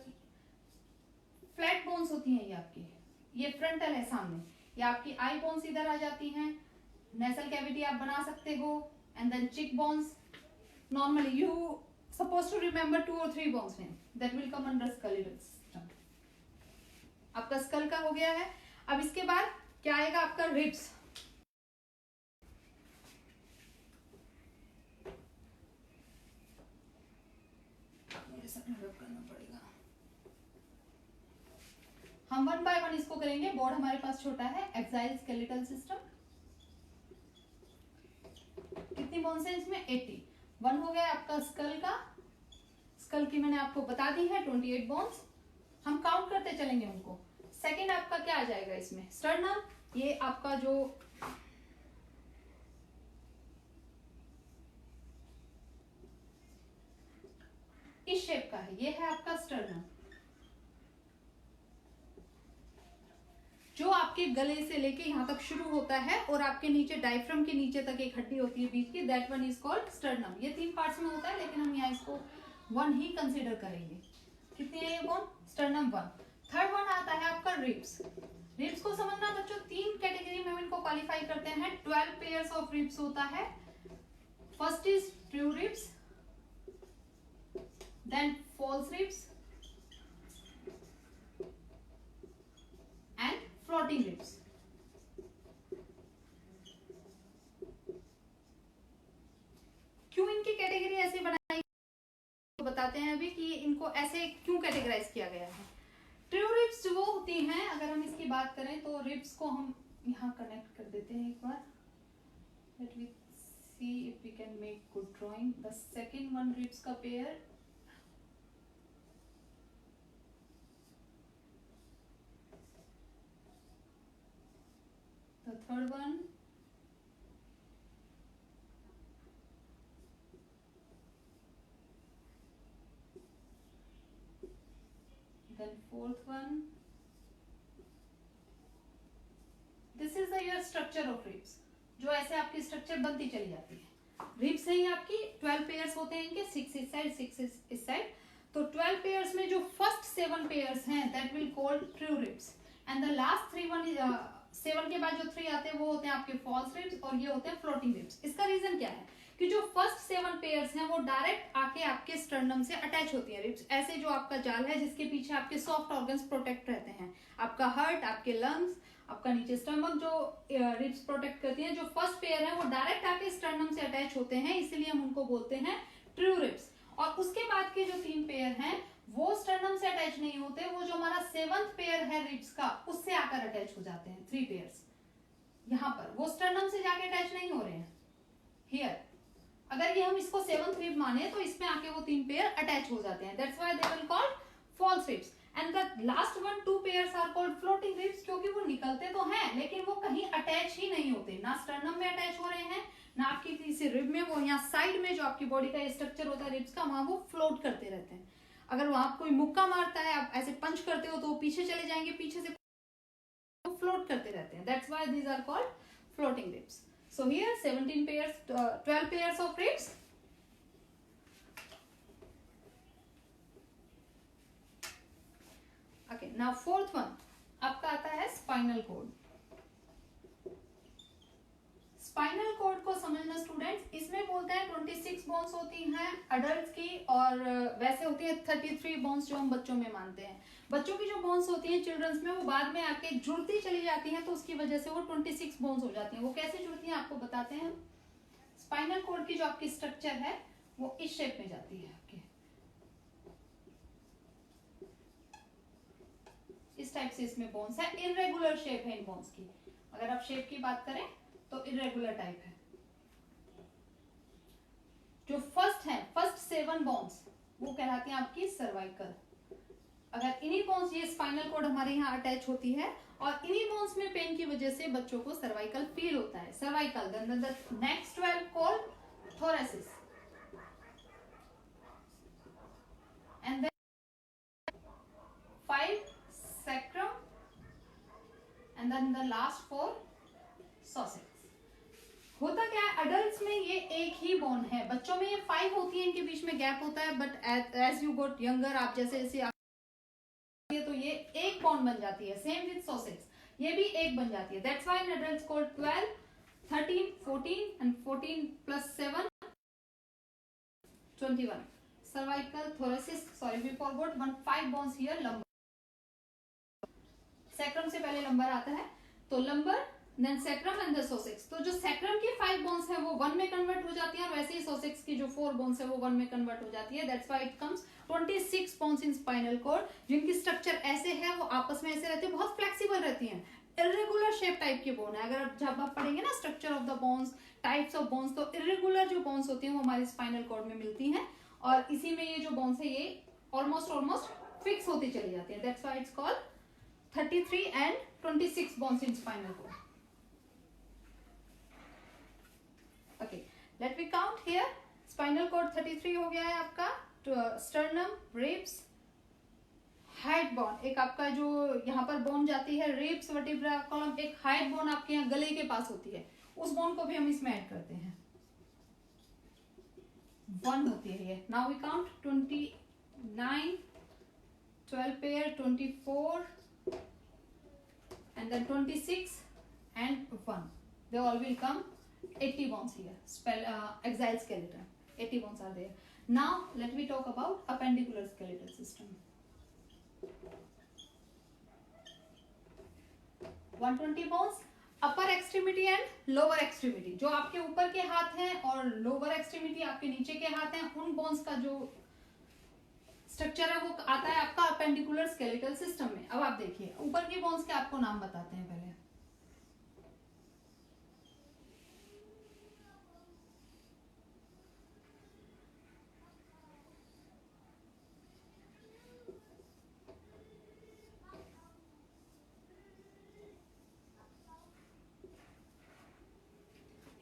फ्लैट बोन्स होती हैं ये आपकी. ये फ्रंटल है सामने, ये आपकी आई बोन्स इधर आ जाती हैं, नेसल कैविटी आप बना सकते हो, and then cheek bones. Normally you suppose to remember 2 or 3 bones हैं that will come under skeletal system. आपका स्कल का हो गया है. अब इसके बाद क्या आएगा आपका रिब्स. करना पड़ेगा. हम 1 by 1 इसको करेंगे. बोर्ड हमारे पास छोटा है. Axial skeletal system. कितनी बोन्स है इसमें? 80. 1 हो गया आपका स्कल का. स्कल की मैंने आपको बता दी है 28 बोन्स. हम काउंट करते चलेंगे उनको. सेकंड आपका क्या आ जाएगा इसमें? स्टर्नम. ये आपका जो इस शेप का है, ये है आपका स्टर्नम, जो आपके गले से लेके यहां तक शुरू होता है और आपके नीचे डायफ्राम के नीचे तक एक हड्डी होती है बीच की. That one is called sternum. ये 3 पार्ट्स में होता है, लेकिन हम यहाँ इसको 1 ही कंसीडर करेंगे. कितनी है ये बोन? स्टर्नम 1. थर्ड वन आता है आपका रिब्स. रिब्स को समझना बच्चों, 3 कैटेगरी में हम इनको क्वालिफाई करते हैं. 12 पेयर्स ऑफ रिब्स होता है. First is true ribs, then false ribs and floating ribs. क्यों इनकी कैटेगरी ऐसे बनाई तो बताते हैं अभी कि इनको ऐसे क्यों कैटेगराइज किया गया है. ट्रू रिब्स वो होती हैं, अगर हम इसकी बात करें तो रिब्स को हम यहाँ कनेक्ट कर देते हैं एक बार. Let we see if we can make good drawing. The second one ribs का pair, the third one, then fourth one. This is the your structure of ribs, जो ऐसे आपकी स्ट्रक्चर बनती चली जाती है. रिब्स है ये आपकी 12 पेयर्स होते हैं इनके, 6 इस साइड 6 इस साइड. तो 12 पेयर्स में जो फर्स्ट 7 पेयर्स हैं that will called true ribs, and the last 3 one 7 के बाद जो 3 आते हैं वो होते हैं आपके फॉल्स रिब्स, और ये होते हैं फ्लोटिंग रिब्स. इसका रीजन क्या है कि जो फर्स्ट 7 पेयर्स हैं वो डायरेक्ट आके आपके स्टर्नम से अटैच होती है रिब्स. ऐसे जो आपका जाल है जिसके पीछे आपके सॉफ्ट ऑर्गन्स प्रोटेक्ट रहते हैं, आपका हार्ट, आपके लंग्स, आपका नीचे स्टमक, जो रिब्स प्रोटेक्ट करती हैं. जो फर्स्ट पेयर है वो डायरेक्ट आके स्टर्नम से अटैच होते हैं, इसीलिए हम उनको बोलते हैं ट्रू रिब्स. और उसके बाद के जो 3 पेयर हैं वो स्टर्नम से अटैच नहीं होते, वो जो हमारा 7th पेयर है रिब्स का उससे आकर अटैच हो जाते हैं. 3 पेयर्स यहाँ पर वो स्टर्नम से जाके अटैच नहीं हो रहे हैं. हियर अगर ये हम इसको 7th रिब माने तो इसमें आके वो 3 पेयर अटैच हो जाते हैं. That's why they will called false ribs. And the last one 2 pairs are called floating ribs, क्योंकि वो निकलते तो हैं लेकिन वो कहीं अटैच ही नहीं होते, ना स्टर्नम में अटैच हो रहे हैं ना आपकी किसी रिब में. वो यहाँ साइड में जो आपकी बॉडी का स्ट्रक्चर होता है रिब्स का, वहां वो फ्लोट करते रहते हैं. अगर वहां कोई मुक्का मारता है, आप ऐसे पंच करते हो तो वो पीछे चले जाएंगे, पीछे से फ्लोट करते रहते हैं. That's why these are called floating ribs. So here 17 pairs, 12 pairs of ribs. Okay, now fourth one आपका आता है स्पाइनल कोड. स्पाइनल कोड को समझना स्टूडेंट्स, इसमें बोलते हैं 26 बोन्स होती हैं अडल्ट की, और वैसे होती है 33 बोन्स जो हम बच्चों में मानते हैं. बच्चों की जो बोन्स होती हैं चिल्ड्रंस में वो बाद में आके जुड़ती चली जाती हैं, तो उसकी वजह से वो 26 बोन्स हो जाती हैं. वो कैसे जुड़ती हैं आपको बताते हैं. स्पाइनल कोड की जो आपकी स्ट्रक्चर है वो इस शेप में जाती है आपके, इस टाइप से इसमें बोन्स है. इरेगुलर शेप है इन बोन्स की. अगर आप शेप की बात करें तो इरेगुलर टाइप है. जो फर्स्ट है, फर्स्ट 7 बोन्स वो कहलाती हैं आपकी सर्वाइकल. अगर इन्हीं बोन्स, ये स्पाइनल कोड हमारे यहाँ अटैच होती है और इन्हीं बोन्स में पेन की वजह से बच्चों को सर्वाइकल फील होता है. Cervical. Then the next 12 called thoracic, and then 5 sacrum, and then the last 4 sausage. होता क्या है अडल्ट्स में ये एक ही बोन है, बच्चों में ये 5 होती है, इनके बीच में गैप होता है. But as you got younger, आप जैसे जैसे तो ये एक एक बॉन्ड बन जाती है. सेम विथ सोसेक्स, ये भी एक बन जाती है. That's why in adults called 12, 13, 14 and 14 plus 7 21. Cervical, thoracic, sorry we forgot 5 bones here. lumbar, sacrum से पहले lumbar आता है, तो lumbar then sacrum and the sosex. तो जो sacrum की 5 bones है वो 1 में कन्वर्ट हो जाती है, और वैसे ही sosex की जो 4 bones है वो 1 में कन्वर्ट हो जाती है. That's why it comes 26 bones in spinal cord, जिनकी स्ट्रक्चर ऐसे है, वो आपस में ऐसे रहती है, बहुत फ्लेक्सिबल रहती हैं. इरेगुलर शेप टाइप की बोन है. अगर जब आप पढ़ेंगे ना structure of the bones, types of bones, तो इरेगुलर जो बोन्स होती हैं वो हमारे स्पाइनल कॉर्ड में मिलती हैं, और इसी में ये जो बोन्स है ये ऑलमोस्ट फिक्स होती चली जाती है. That's why it's called 33 and 26 bones in spinal cord. Okay, let we count here. Spinal cord 33 हो गया है आपका. स्टर्नम, रिब्स, हाइट बोन, एक आपका जो यहाँ पर बोन जाती है रिब्स, वर्टिब्रा कॉलम, एक हाइट बोन आपके यहाँ गले के पास होती है, उस बोन को भी हम इसमें ऐड करते हैं. 1 होती है ये. Now we count 29, 12 pair, 24 and then 26 and 1. They all will come 80 bones here. Axial skeleton, 80 bones are there. Now let me talk about appendicular skeletal system. 120 bones, upper extremity and lower extremity. जो आपके ऊपर के हाथ हैं और lower extremity आपके नीचे के हाथ हैं, उन बोन्स का जो स्ट्रक्चर है वो आता है आपका अपेंडिकुलर स्केलेटल सिस्टम में. अब आप देखिए ऊपर के बोन्स के आपको नाम बताते हैं पहले.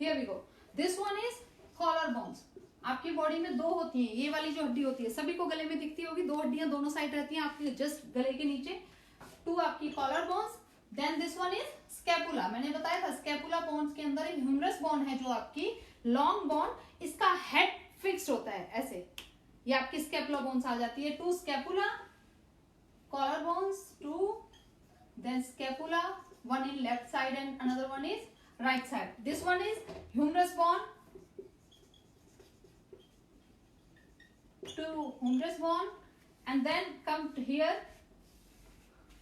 Here we go. This one is collar bones. आपकी बॉडी में 2 होती हैं. ये वाली जो हड्डी होती है सभी को गले में दिखती होगी, 2 हड्डियां दोनों साइड रहती हैं आपके जस्ट गले के नीचे. 2 आपकी collar bones. Then this one is scapula. मैंने बताया था स्कैपुला बोन्स के अंदर एक ह्यूमरस बोन है जो आपकी लॉन्ग बोन, इसका हेड फिक्स्ड होता है ऐसे. ये आपकी स्कैपुला बोन्स आ जाती है. 2 scapula, collar bones 2, then scapula, 1 in left side and another one is right side. This one is humerus bone, 2 humerus bone, and then come to here.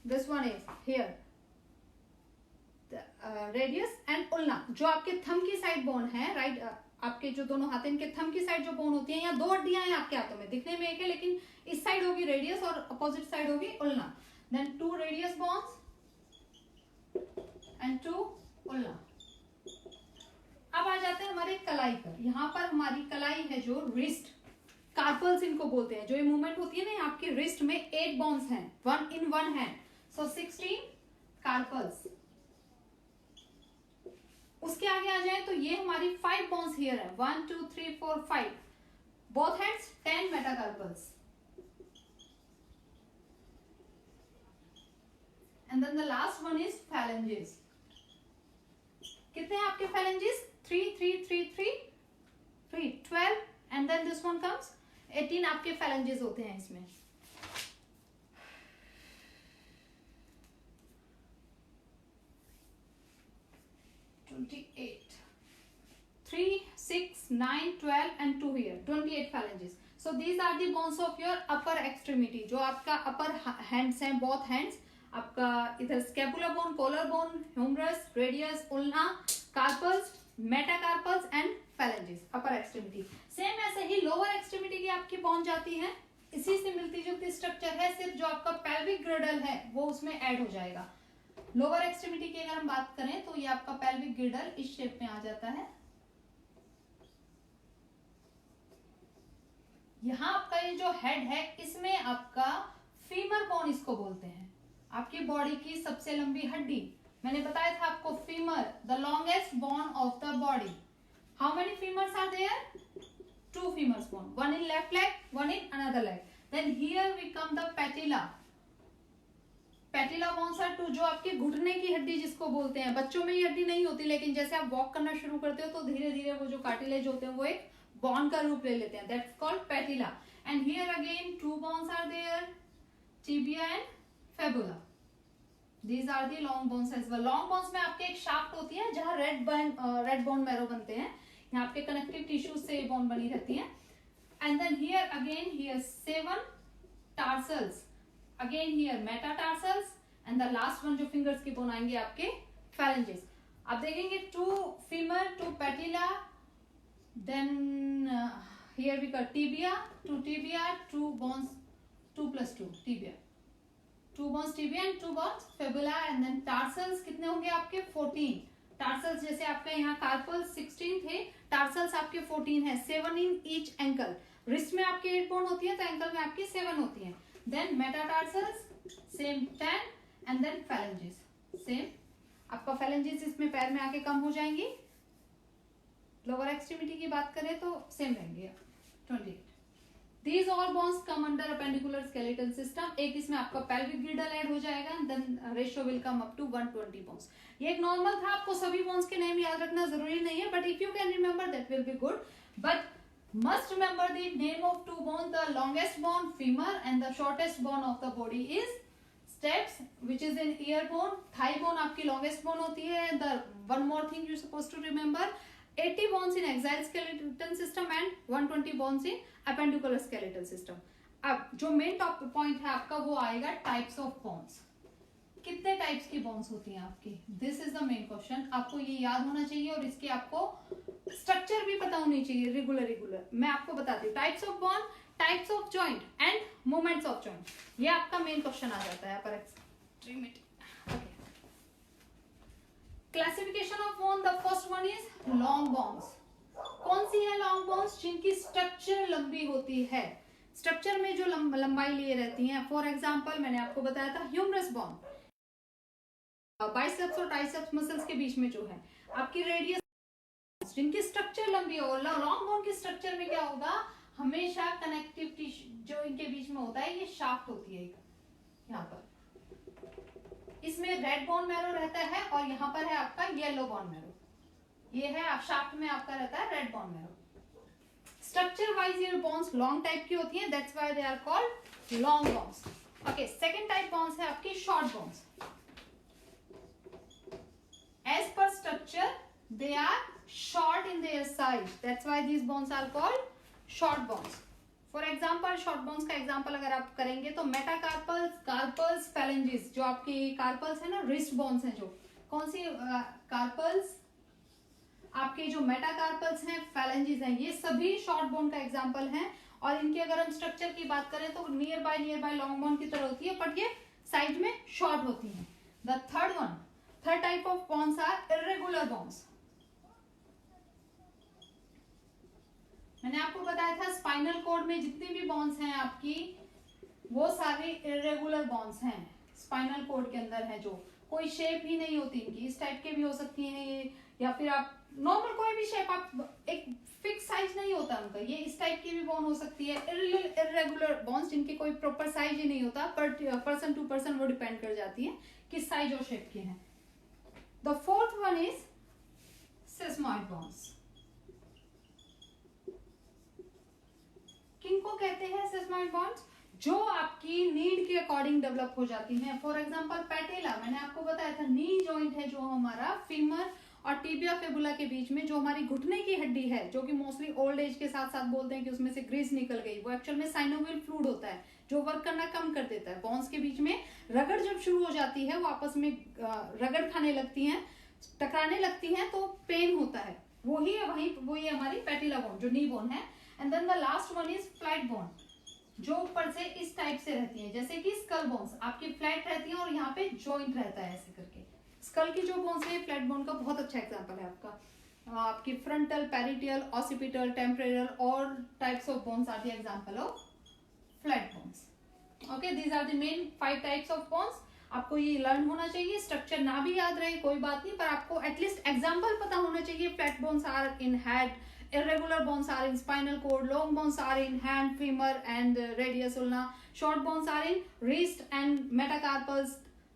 This one is here the radius and ulna. जो आपके thumb की side bone है, right, आपके जो दोनों हाथ हैं इनके थंब की साइड जो बोन होती है, यहाँ 2 हड्डियां हैं आपके हाथों में, दिखने में एक है लेकिन इस साइड होगी रेडियस और अपोजिट साइड होगी ulna. Then 2 radius bones and 2 ulna. अब आ जाते हैं हमारे कलाई पर. यहाँ पर हमारी कलाई है जो रिस्ट, कार्पल्स इनको बोलते हैं. जो ये मूवमेंट होती है ना आपकी रिस्ट में 8 बोन्स हैं, 1 in 1 हैंड, सो 16 कार्पल्स. उसके आगे आ जाए तो ये हमारी 5 बोन्स हियर है, 1 2 3 4 5, both hands 10 metacarpals. And then the last one is phalanges. कितने हैं आपके phalanges? 3 3 3 3 3 12 and then this one comes 18 आपके phalanges होते हैं इसमें. (28) 3 6 9 12 and 2 here, 28 phalanges. So these are the bones of your upper extremity. जो आपका upper hands हैं, both hands, आपका इधर scapula bone, collar bone, humerus, radius, ulna, carpals, metacarpals and phalanges, upper extremity. Same ऐसे ही लोअर एक्सट्रीमिटी की आपकी bone जाती है. इसी से मिलती जुलती स्ट्रक्चर है, सिर्फ जो आपका पेल्विक ग्रिडल है वो उसमें ऐड हो जाएगा. लोअर एक्सट्रीमिटी की अगर हम बात करें तो ये आपका पेल्विक ग्रिडल इस शेप में आ जाता है. यहाँ आपका ये जो हेड है इसमें आपका फीमर बोन इसको बोलते हैं, आपकी बॉडी की सबसे लंबी हड्डी. मैंने बताया था आपको femur, the longest bone of the body. How many femurs are there? 2 femurs bone, 1 in left leg, 1 in another leg. Then here we come the patella. Patella bones are 2, जो आपके घुटने की हड्डी जिसको बोलते हैं. बच्चों में ये हड्डी नहीं होती, लेकिन जैसे आप वॉक करना शुरू करते हो तो धीरे धीरे वो जो कार्टिलेज होते हैं वो एक बोन का रूप ले लेते हैं. That's called patella. And here again 2 bones are there, tibia and fibula. These are the long bones as well. Long bones में आपके एक शाफ्ट होती है जहां रेड बोन मैरो बनते हैं, यहाँ आपके कनेक्टिव टिश्यूज से बोन बनी रहती है। And then here again here 7 tarsals, again here metatarsals, and the last one जो फिंगर्स की बोन आएंगे आपके phalanges। आप देखेंगे 2 femur, 2 patella, then here we got tibia, 2 tibia, 2 bones, 2 plus 2 tibia, 2 bones tibia and 2 bones fibula, and then tarsals कितने होंगे आपके 14 tarsals. जैसे आपका यहाँ कार्पल्स 16 थे, टार्सल्स आपके 14 है, 7 इन ईच एंकल। रिस्ट में आपके 8 बोन होती है तो एंकल में आपकी 7 होती है। देन metatarsals same 10, and then phalanges same. आपका phalanges इसमें पैर में आके कम हो जाएंगी। लोअर एक्सट्रीमिटी की बात करें तो सेम रहेंगे 28। These all bones come under appendicular skeletal system। एक इसमें आपका pelvic girdle ऐड हो जाएगा, then ratio will come up to 120 bones। ये एक नॉर्मल था, आपको सभी बोन्स के नेम याद रखना जरूरी नहीं है, but if you can remember that will be good. But must remember the name of 2 bone, the longest bone femur and the shortest bone of the body is stapes which is in ear bone. Thigh bone आपकी longest bone होती है। The one more thing you suppose to remember, 80 bones in axial skeletal system and 120 bones in appendicular skeletal system। अब जो main top point है आपका वो आएगा types of bones. कितने टाइप्स की बोन्स होती हैं आपकी, this is the main question. आपको ये याद होना चाहिए और इसके आपको स्ट्रक्चर भी पता होनी चाहिए रेगुलर। मैं आपको बताती हूँ types of bone, types of joint and movements of joint. ये आपका मेन क्वेश्चन आ जाता है पर extremity. Classification of bone, the first one is long bones. कौन सी है लॉन्ग बोन्स? जिनकी स्ट्रक्चर लंबी होती है, स्ट्रक्चर में जो लंबाई लिए रहती हैं। फॉर एग्जांपल मैंने आपको बताया था ह्यूमरस बोन, बाइसेप्स और ट्राइसेप्स मसल्स के बीच में जो है आपकी रेडियस, जिनकी स्ट्रक्चर लंबी हो। लॉन्ग बोन की स्ट्रक्चर में क्या होगा, हमेशा कनेक्टिव टिश्यू जो इनके बीच में होता है, ये शाफ्ट होती है यहाँ पर, इसमें रेड बोन मैरो रहता है और यहाँ पर है आपका येलो बोन मैरो। ये है शाफ्ट में आपका रहता है red bone marrow. Structure wise ये बोन्स लॉन्ग टाइप की होती हैं, that's why they are called long bones. Okay, second type bones है आपकी short bones. As per structure they are short in their size, that's why these bones are called short bones. For example short bones का example अगर आप करेंगे तो metacarpals, carpals, phalanges, जो आपकी carpals है ना, रिस्ट बोन्स हैं, जो कौन सी कार्पल्स आपके जो मेटाकार्पल्स हैं, phalanges हैं, ये सभी शॉर्ट बोन का एग्जाम्पल हैं। और इनके अगर हम स्ट्रक्चर की बात करें तो नियर बाय लॉन्ग बोन की तरह होती है, बट ये साइड में शॉर्ट होती है। The third type of bones are irregular bones. मैंने आपको बताया था स्पाइनल कॉर्ड में जितनी भी बोन्स हैं आपकी, वो सारी इरेगुलर बोन्स हैं। स्पाइनल कॉर्ड के अंदर है जो कोई शेप ही नहीं होती इनकी, इस टाइप के भी हो सकती हैं, या फिर आप नॉर्मल कोई भी शेप, आप एक फिक्स साइज नहीं होता उनका, ये इस टाइप की भी बोन हो सकती है। इरेगुलर बोन्स जिनकी कोई प्रॉपर साइज ही नहीं होता, बट पर्सन टू पर्सन वो डिपेंड कर जाती है किस साइज और शेप की है। The fourth one is sesamoid bones. किनको कहते हैं सेस्मॉइड बोन्स? जो आपकी नीड के अकॉर्डिंग डेवलप हो जाती हैं। फॉर एग्जांपल पैटेला, मैंने आपको बताया था नी जॉइंट है जो हमारा फीमर और टिबिया फिबुला के बीच में, जो हमारी घुटने की हड्डी है, जो कि मोस्टली ओल्ड एज के साथ साथ बोलते हैं कि उसमें से ग्रीस निकल गई, वो एक्चुअल में साइनोवियल फ्लूइड होता है जो वर्क करना कम कर देता है। बोन्स के बीच में रगड़ जब शुरू हो जाती है, वो आपस में रगड़ खाने लगती हैं, टकराने लगती हैं, तो पेन होता है, वही हमारी पैटेला बोन जो नी बोन है। And then the last one is flat bone, जो ऊपर से इस टाइप से रहती है, जैसे कि स्कल बोन्स आपकी फ्लैट रहती है और यहाँ पे जॉइंट रहता है ऐसे करके। स्कल की जो बोन्स है फ्लैट बोन का बहुत अच्छा एग्जांपल है आपका। आपकी फ्रंटल, पेरिटियल, ऑसिपिटल, टेम्पोरल और types of bones are the example of flat bones. Okay, these are the main 5 types of bones. आपको ये लर्न होना चाहिए, स्ट्रक्चर ना भी याद रहे कोई बात नहीं, पर आपको एटलीस्ट एग्जाम्पल पता होना चाहिए। Flat bones are in head, irregular bones are in spinal cord, long bones are in hand, femur and radius ulna, short bones are in wrist and metacarpals,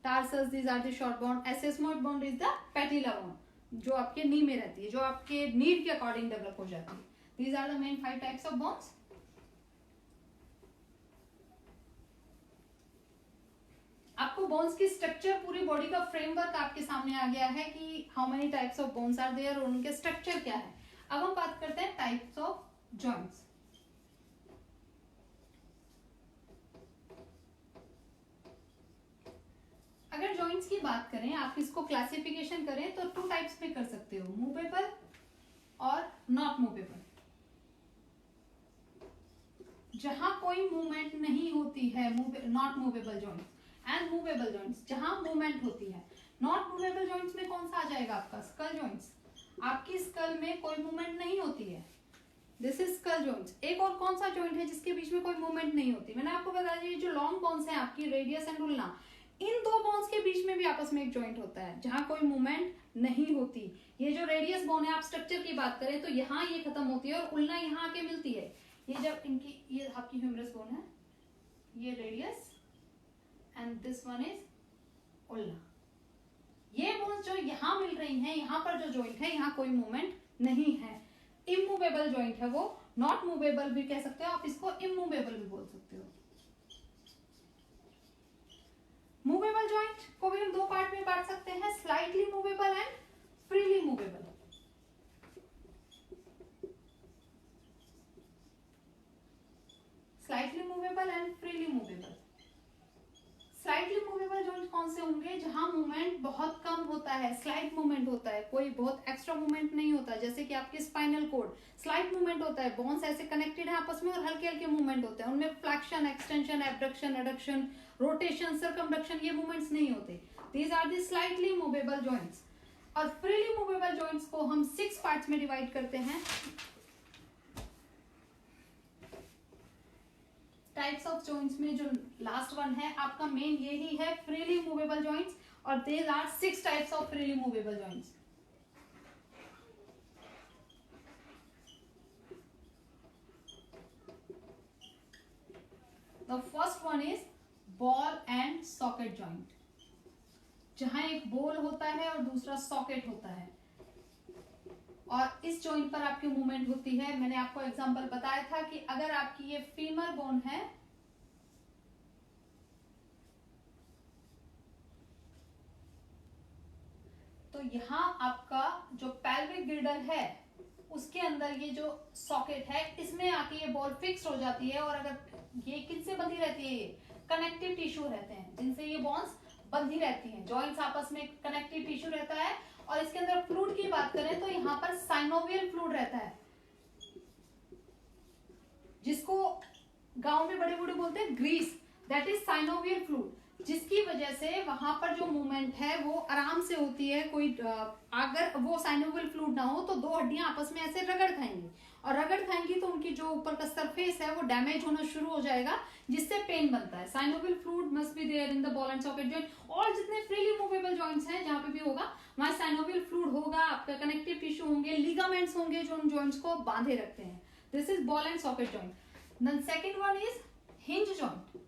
tarsals, these are the short bone. Sesamoid bone is the patella bone, जो आपके नी में रहती है, जो आपके need के according develop हो जाती है। These are the main 5 types of bones. आपको बोन्स की स्ट्रक्चर, पूरी बॉडी का फ्रेमवर्क आपके सामने आ गया है कि how many types of bones are there और उनके स्ट्रक्चर क्या है। अब हम बात करते हैं टाइप्स ऑफ जॉइंट्स। अगर जॉइंट्स की बात करें, आप इसको क्लासिफिकेशन करें तो टू टाइप्स में कर सकते हो, मूवेबल और नॉट मूवेबल। जहां कोई मूवमेंट नहीं होती है not movable joints, and movable joints जहां मूवमेंट होती है। नॉट मूवेबल जॉइंट्स में कौन सा आ जाएगा आपका? School joints. आपकी स्कल में कोई मूवमेंट नहीं होती है, दिस इज स्कल जॉइंट्स। एक और कौन सा जॉइंट है जिसके बीच में कोई मूवमेंट नहीं होती? मैंने आपको बताया ये जो लॉन्ग बोन्स हैं आपकी, रेडियस एंड उल्ना, इन दो बोन्स के बीच में भी आपस में एक जॉइंट होता है जहां कोई मूवमेंट नहीं होती। ये जो रेडियस बोन है, आप स्ट्रक्चर की बात करें तो यहाँ ये खत्म होती है और उल्ना यहाँ आके मिलती है। ये जब इनकी, ये आपकी ह्यूमरस बोन है, ये radius and this one is उल्ना। ये बोन्स जो यहाँ मिल रही हैं, यहाँ पर जो जॉइंट है, यहाँ कोई मूवमेंट नहीं है, इमूवेबल जॉइंट है वो। नॉट मूवेबल भी कह सकते हो आप इसको, इमूवेबल भी बोल सकते हो। मूवेबल जॉइंट को भी हम दो पार्ट में बांट सकते हैं, slightly movable and freely movable. Slightly movable and freely movable. Slightly movable joint कौन से होंगे? जहां मूवमेंट बहुत कम होता है, स्लाइट मूवमेंट होता है, कोई बहुत एक्स्ट्रा मूवमेंट नहीं होता। जैसे कि आपके स्पाइनल कोड, स्लाइट मूवमेंट होता है, बोन्स ऐसे कनेक्टेड है आपस में और हल्के हल्के मूवमेंट होते हैं, उनमें flexion, extension, abduction, adduction, rotation, circumduction, ये मूवमेंट्स नहीं होते। These are the slightly movable joints. और फ्रीली मूवेबल जॉइंट्स को हम 6 पार्ट्स में डिवाइड करते हैं। टाइप्स ऑफ जॉइंट्स में जो लास्ट वन है आपका मेन यही है, फ्रीली मूवेबल जॉइंट्स, और there are 6 types of freely movable joints. The first one is ball and socket joint, जहां एक बॉल होता है और दूसरा सॉकेट होता है, और इस जॉइंट पर आपकी मूवमेंट होती है। मैंने आपको एग्जांपल बताया था कि अगर आपकी ये फीमर बोन है, तो यहां आपका जो पेल्विक गिल्डर है उसके अंदर ये जो सॉकेट है, इसमें आके ये बॉल फिक्स हो जाती है। और अगर ये किनसे बंधी रहती है? ये कनेक्टिव टिश्यू रहते हैं जिनसे ये बोन्स बंधी रहती हैं। जॉइंट्स आपस में कनेक्टिव टिश्यू रहता है। और इसके अंदर फ्लूइड की बात करें तो यहाँ पर साइनोवियल फ्लूइड रहता है, जिसको गांव में बड़े बूढ़े बोलते हैं grease, that is synovial fluid, जिसकी वजह से वहां पर जो मूवमेंट है वो आराम से होती है। कोई अगर वो साइनोवियल फ्लूइड ना हो तो दो हड्डियां आपस में ऐसे रगड़ खाएंगी, और रगड़ खाएंगी तो उनकी जो ऊपर का सरफेस है वो डैमेज होना शुरू हो जाएगा, जिससे पेन बनता है। Synovial fluid must be there in the ball and socket joint. और जितने फ्रीली मूवेबल जॉइंट्स हैं जहां पे भी होगा वहां साइनोवियल फ्लूइड होगा, आपका कनेक्टिव टिश्यू होंगे, लिगामेंट्स होंगे जो उन जॉइंट्स को बांधे रखते हैं। This is ball and socket joint. Then second one is hinge joint,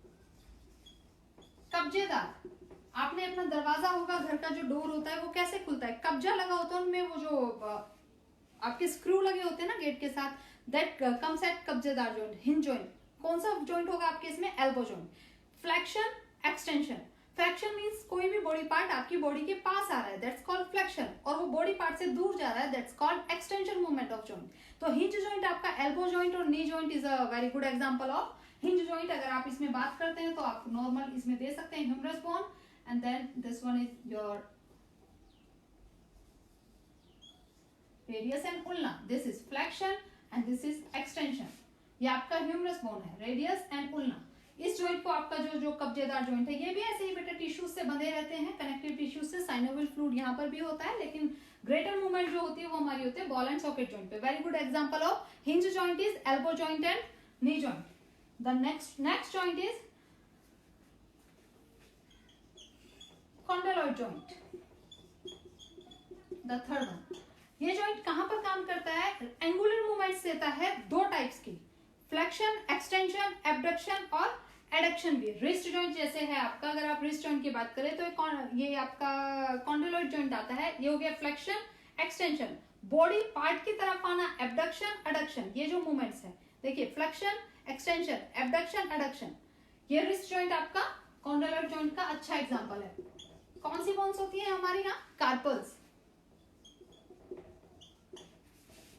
कब्जेदार। आपने अपना दरवाजा होगा, घर का जो डोर होता है वो कैसे खुलता है? कब्जा लगा होता है उनमें, वो जो आपके स्क्रू लगे होते हैं ना गेट के साथ, दैट कम्स एट कब्जेदार जॉइंट, हिंज जॉइंट। कौन सा जॉइंट होगा आपके इसमें? Elbow joint. Flexion, extension. Flexion means कोई भी बॉडी पार्ट आपकी बॉडी के पास आ रहा है, दैट्स कॉल्ड फ्लेक्शन, और वो बॉडी पार्ट से दूर जा रहा है, that's called extension movement of joint. तो हिंज जॉइंट आपका एल्बो जॉइंट और knee joint is a very good example of hinge joint. अगर आप इसमें बात करते हैं तो आप नॉर्मल इसमें दे सकते हैं humerus bone, and then this one is your radius and ulna, this is flexion and this is extension. ये आपका ह्यूमरस बोन है, रेडियस एंड उल्ना। इस जॉइंट को आपका जो कब्जेदार जॉइंट है, ये भी ऐसे ही बेटा टिश्यूज से बंधे रहते हैं, कनेक्टिव टिश्यूज से। साइनोवियल फ्लूइड यहाँ पर भी होता है, लेकिन ग्रेटर मूवमेंट जो होती है वो हमारी होती है बॉल एंड सॉकेट जॉइंट पे। Very good example of hinge joint is elbow joint and knee joint. The next joint is condyloid joint, the third one. ये जॉइंट कहां पर काम करता है? एंगुलर मूवमेंट्स देता है दो टाइप्स की, फ्लेक्शन, एक्सटेंशन, एब्डक्शन और एडक्शन भी। रिस्ट जॉइंट जैसे है आपका, अगर आप रिस्ट जॉइंट की बात करें तो ये आपका कॉन्डेलॉइड जॉइंट आता है। ये हो गया फ्लेक्शन, एक्सटेंशन, बॉडी पार्ट की तरफ आना, एब्डक्शन, एडक्शन। ये जो मूवमेंट्स है देखिए, फ्लेक्शन, एक्सटेंशन, एब्डक्शन, एडक्शन। ये रिस्ट जॉइंट आपका कॉन्डोलाइट जॉइंट का अच्छा एग्जांपल है। कौन सी बोन्स होती है हमारे यहाँ? Carpals.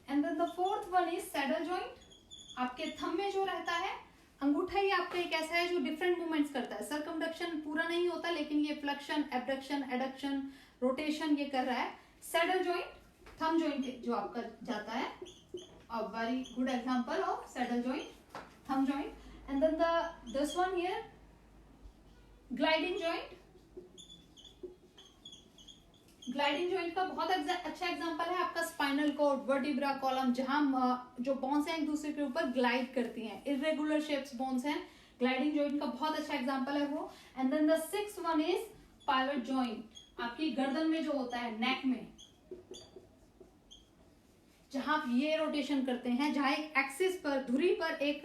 And then the fourth one is saddle joint. आपके थंब में जो रहता है, अंगूठा ही आपका एक ऐसा है जो डिफरेंट मूवमेंट्स करता है। सर्कमडक्शन पूरा नहीं होता, लेकिन ये फ्लेक्शन, एबडक्शन, एडक्शन, रोटेशन ये कर रहा है। सैडल जॉइंट, थंब जॉइंट जो आपका जाता है, a very good example of saddle joint, thumb joint. And then this one here, gliding joint. Gliding joint का बहुत अच्छा एग्जांपल है आपका स्पाइनल कॉर्ड, वर्टिब्रा कॉलम, जहां जो बोन्स हैं एक दूसरे के ऊपर ग्लाइड करती हैं, इरेगुलर शेप्स बोन्स हैं, ग्लाइडिंग जॉइंट का बहुत अच्छा एग्जांपल है वो। And then the sixth one is pivot joint. आपकी गर्दन में जो होता है, नेक में, जहां ये रोटेशन करते हैं, जहां एक एक्सिस पर, धुरी पर एक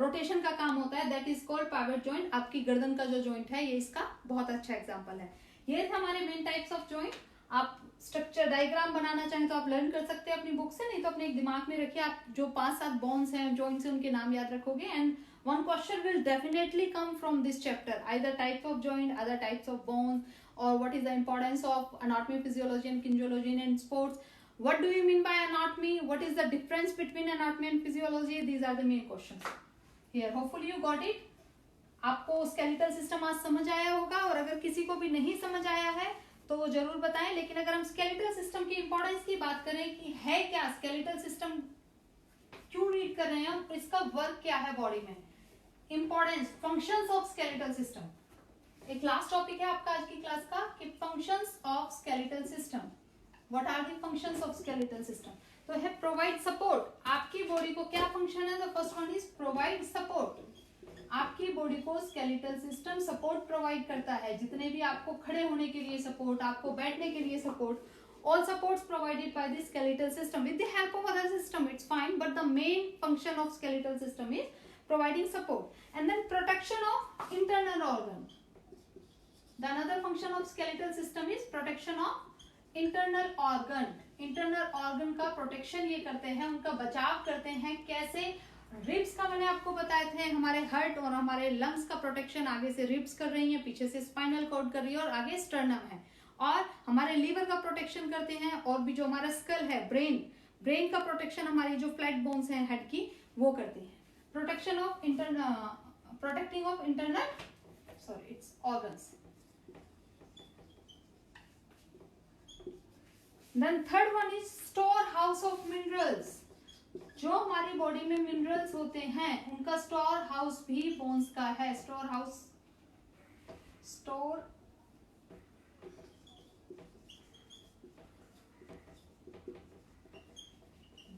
रोटेशन का काम होता है, that is called pivot joint. आपकी गर्दन का जो जॉइंट है, ये इसका बहुत अच्छा एग्जांपल है। ये थे हमारे मेन टाइप्स ऑफ जॉइंट। आप स्ट्रक्चर डायग्राम बनाना चाहें तो आप लर्न कर सकते हैं अपनी बुक से, नहीं तो अपने एक दिमाग में रखिए। आप जो 5-7 बोन्स हैं, जॉइंट्स हैं, उनके नाम याद रखोगे and one question will definitely come from this chapter, either type of joint, other types of bones, or what is the importance of anatomy, physiology and kinesiology in sports. What do you mean by anatomy? What is the difference between anatomy and physiology? These are the main questions here. Hopefully you got it. आपको skeletal system आज समझ आया होगा, और अगर किसी को भी नहीं समझ आया है तो वो जरूर बताएं। लेकिन अगर हम स्केलेटल सिस्टम की इंपॉर्टेंस की बात करें कि है क्या स्केलेटल सिस्टम, क्यों रीड कर रहे हैं हम, इसका वर्क क्या है बॉडी में, importance, functions of skeletal system. एक लास्ट टॉपिक है आपका आज की क्लास का कि functions of skeletal system. What are the functions of skeletal system? तो है प्रोवाइड सपोर्ट। आपकी बॉडी को क्या फंक्शन है? The first one is provide support. आपकी बॉडी को स्केलेटल सिस्टम सपोर्ट प्रोवाइड करता है। जितने भी आपको खड़े होने के लिए सपोर्ट, आपको बैठने के लिए support, all supports provided by the skeletal system with the help of other system, it's fine, but the main function of skeletal system is providing support. And then protection of internal organ. The another function of skeletal system is protection of internal organ. Internal organ का protection ये करते हैं, उनका बचाव करते हैं। कैसे? Ribs का मैंने आपको बताए थे, हमारे हार्ट और हमारे लंग्स का प्रोटेक्शन आगे से रिब्स कर रही है, पीछे से स्पाइनल कॉर्ड कर रही है और आगे स्टर्नम है। और हमारे लीवर का प्रोटेक्शन करते हैं, और भी जो हमारा स्कल है, ब्रेन का प्रोटेक्शन हमारी जो फ्लैट बोन्स हैं हेड की, वो करती है। Protection of protecting of internal its organs. Then third one is storehouse of minerals. जो हमारी बॉडी में मिनरल्स होते हैं उनका स्टोर हाउस भी बोन्स का है।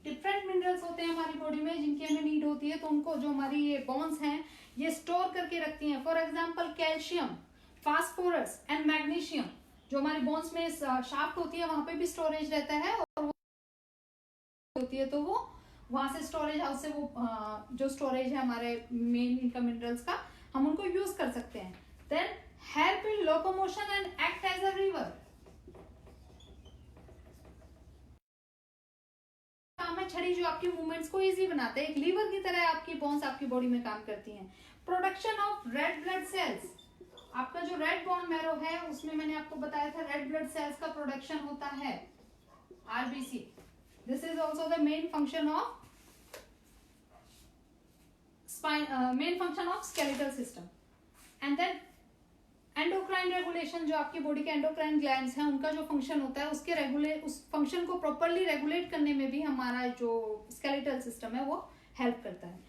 डिफरेंट मिनरल्स होते हैं हमारी बॉडी में जिनकी हमें नीड होती है, तो उनको जो हमारी ये बोन्स हैं ये स्टोर करके रखती हैं। For example calcium, phosphorus and magnesium. जो हमारी बोन्स में शाफ्ट होती है वहां पे भी स्टोरेज रहता है, और वो होती है तो वो वहां से स्टोरेज हाउस से वो जो स्टोरेज है हमारे मेन इनका मिनरल्स का, हम उनको यूज कर सकते हैं। Then help in locomotion and act as a lever. काम है छड़ी, जो आपकी मूवमेंट्स को इजी बनाते हैं। एक लीवर की तरह आपकी बोन्स आपकी बॉडी में काम करती हैं। Production of red blood cells. आपका जो रेड बोन मैरो है उसमें मैंने आपको बताया था रेड ब्लड सेल्स का प्रोडक्शन होता है, RBC. This is also the main function of skeletal system. And then endocrine regulation, जो आपकी बॉडी के एंडोक्राइन ग्लैंड्स हैं उनका जो फंक्शन होता है उस फंक्शन को प्रॉपरली रेगुलेट करने में भी हमारा जो स्केलेटल सिस्टम है वो हेल्प करता है।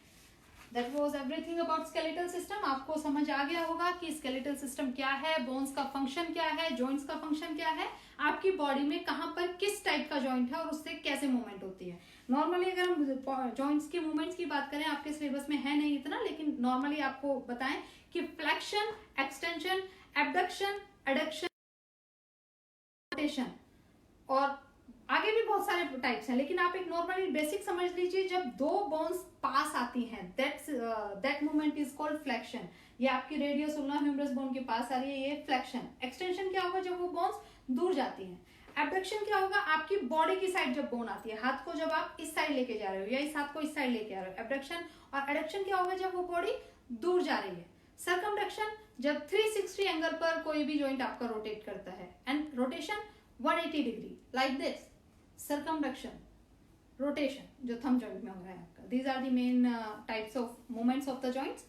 That was everything about skeletal system. आपको समझ आ गया होगा कि skeletal system क्या है, बोन्स का फंक्शन क्या है, जॉइंट्स का फंक्शन क्या है, आपकी बॉडी में कहाँ पर किस टाइप का जॉइंट है और उससे कैसे मूवमेंट होती है। नॉर्मली अगर हम जॉइंट्स की मूवमेंट्स की बात करें, आपके सिलेबस में है नहीं इतना, लेकिन नॉर्मली आपको बताएं कि flexion, extension, abduction, adduction, rotation, और आगे भी बहुत सारे टाइप्स हैं, लेकिन आप एक नॉर्मली बेसिक समझ लीजिए। जब दो बोन्स पास आती हैं that movement is called flexion. ये आपकी रेडियस उल्ना ह्यूमरस बोन के पास आ रही है, ये फ्लेक्शन। एक्सटेंशन क्या होगा? जब वो बोन्स दूर जाती हैं। एबडक्शन क्या होगा? आपकी बॉडी की साइड जब बोन आती है, हाथ को जब आप इस साइड लेके जा रहे हो या इस हाथ को इस साइड लेके आ रहे हो, एबडक्शन। और एडक्शन क्या होगा? जब वो बॉडी दूर जा रही है। सर्कमडक्शन जब 360 एंगल पर कोई भी जॉइंट आपका रोटेट करता है, and rotation 180 degree like this. Circumduction, rotation जो थंब जॉइंट में हो रहा है आपका. These are the main types of movements of the joints.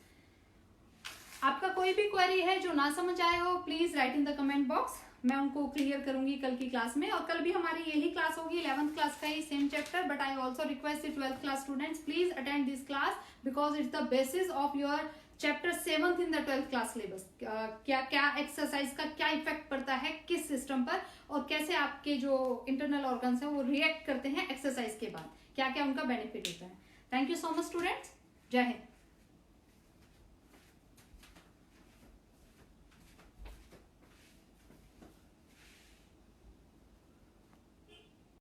आपका कोई भी क्वेरी है जो ना समझ आए हो, please right in the comment box. मैं उनको क्लियर करूंगी कल की क्लास में. और कल भी हमारी यही क्लास होगी, 11th क्लास का ही same chapter. But I also request the 12th class students, please attend this class because it's the basis of your chapter 7th in the 12th class syllabus. क्या क्या एक्सरसाइज का क्या effect पड़ता है किस system पर, और कैसे आपके जो इंटरनल ऑर्गन्स है वो रिएक्ट करते हैं एक्सरसाइज के बाद, क्या क्या उनका बेनिफिट होता है. Thank you so much students. जय हिंद.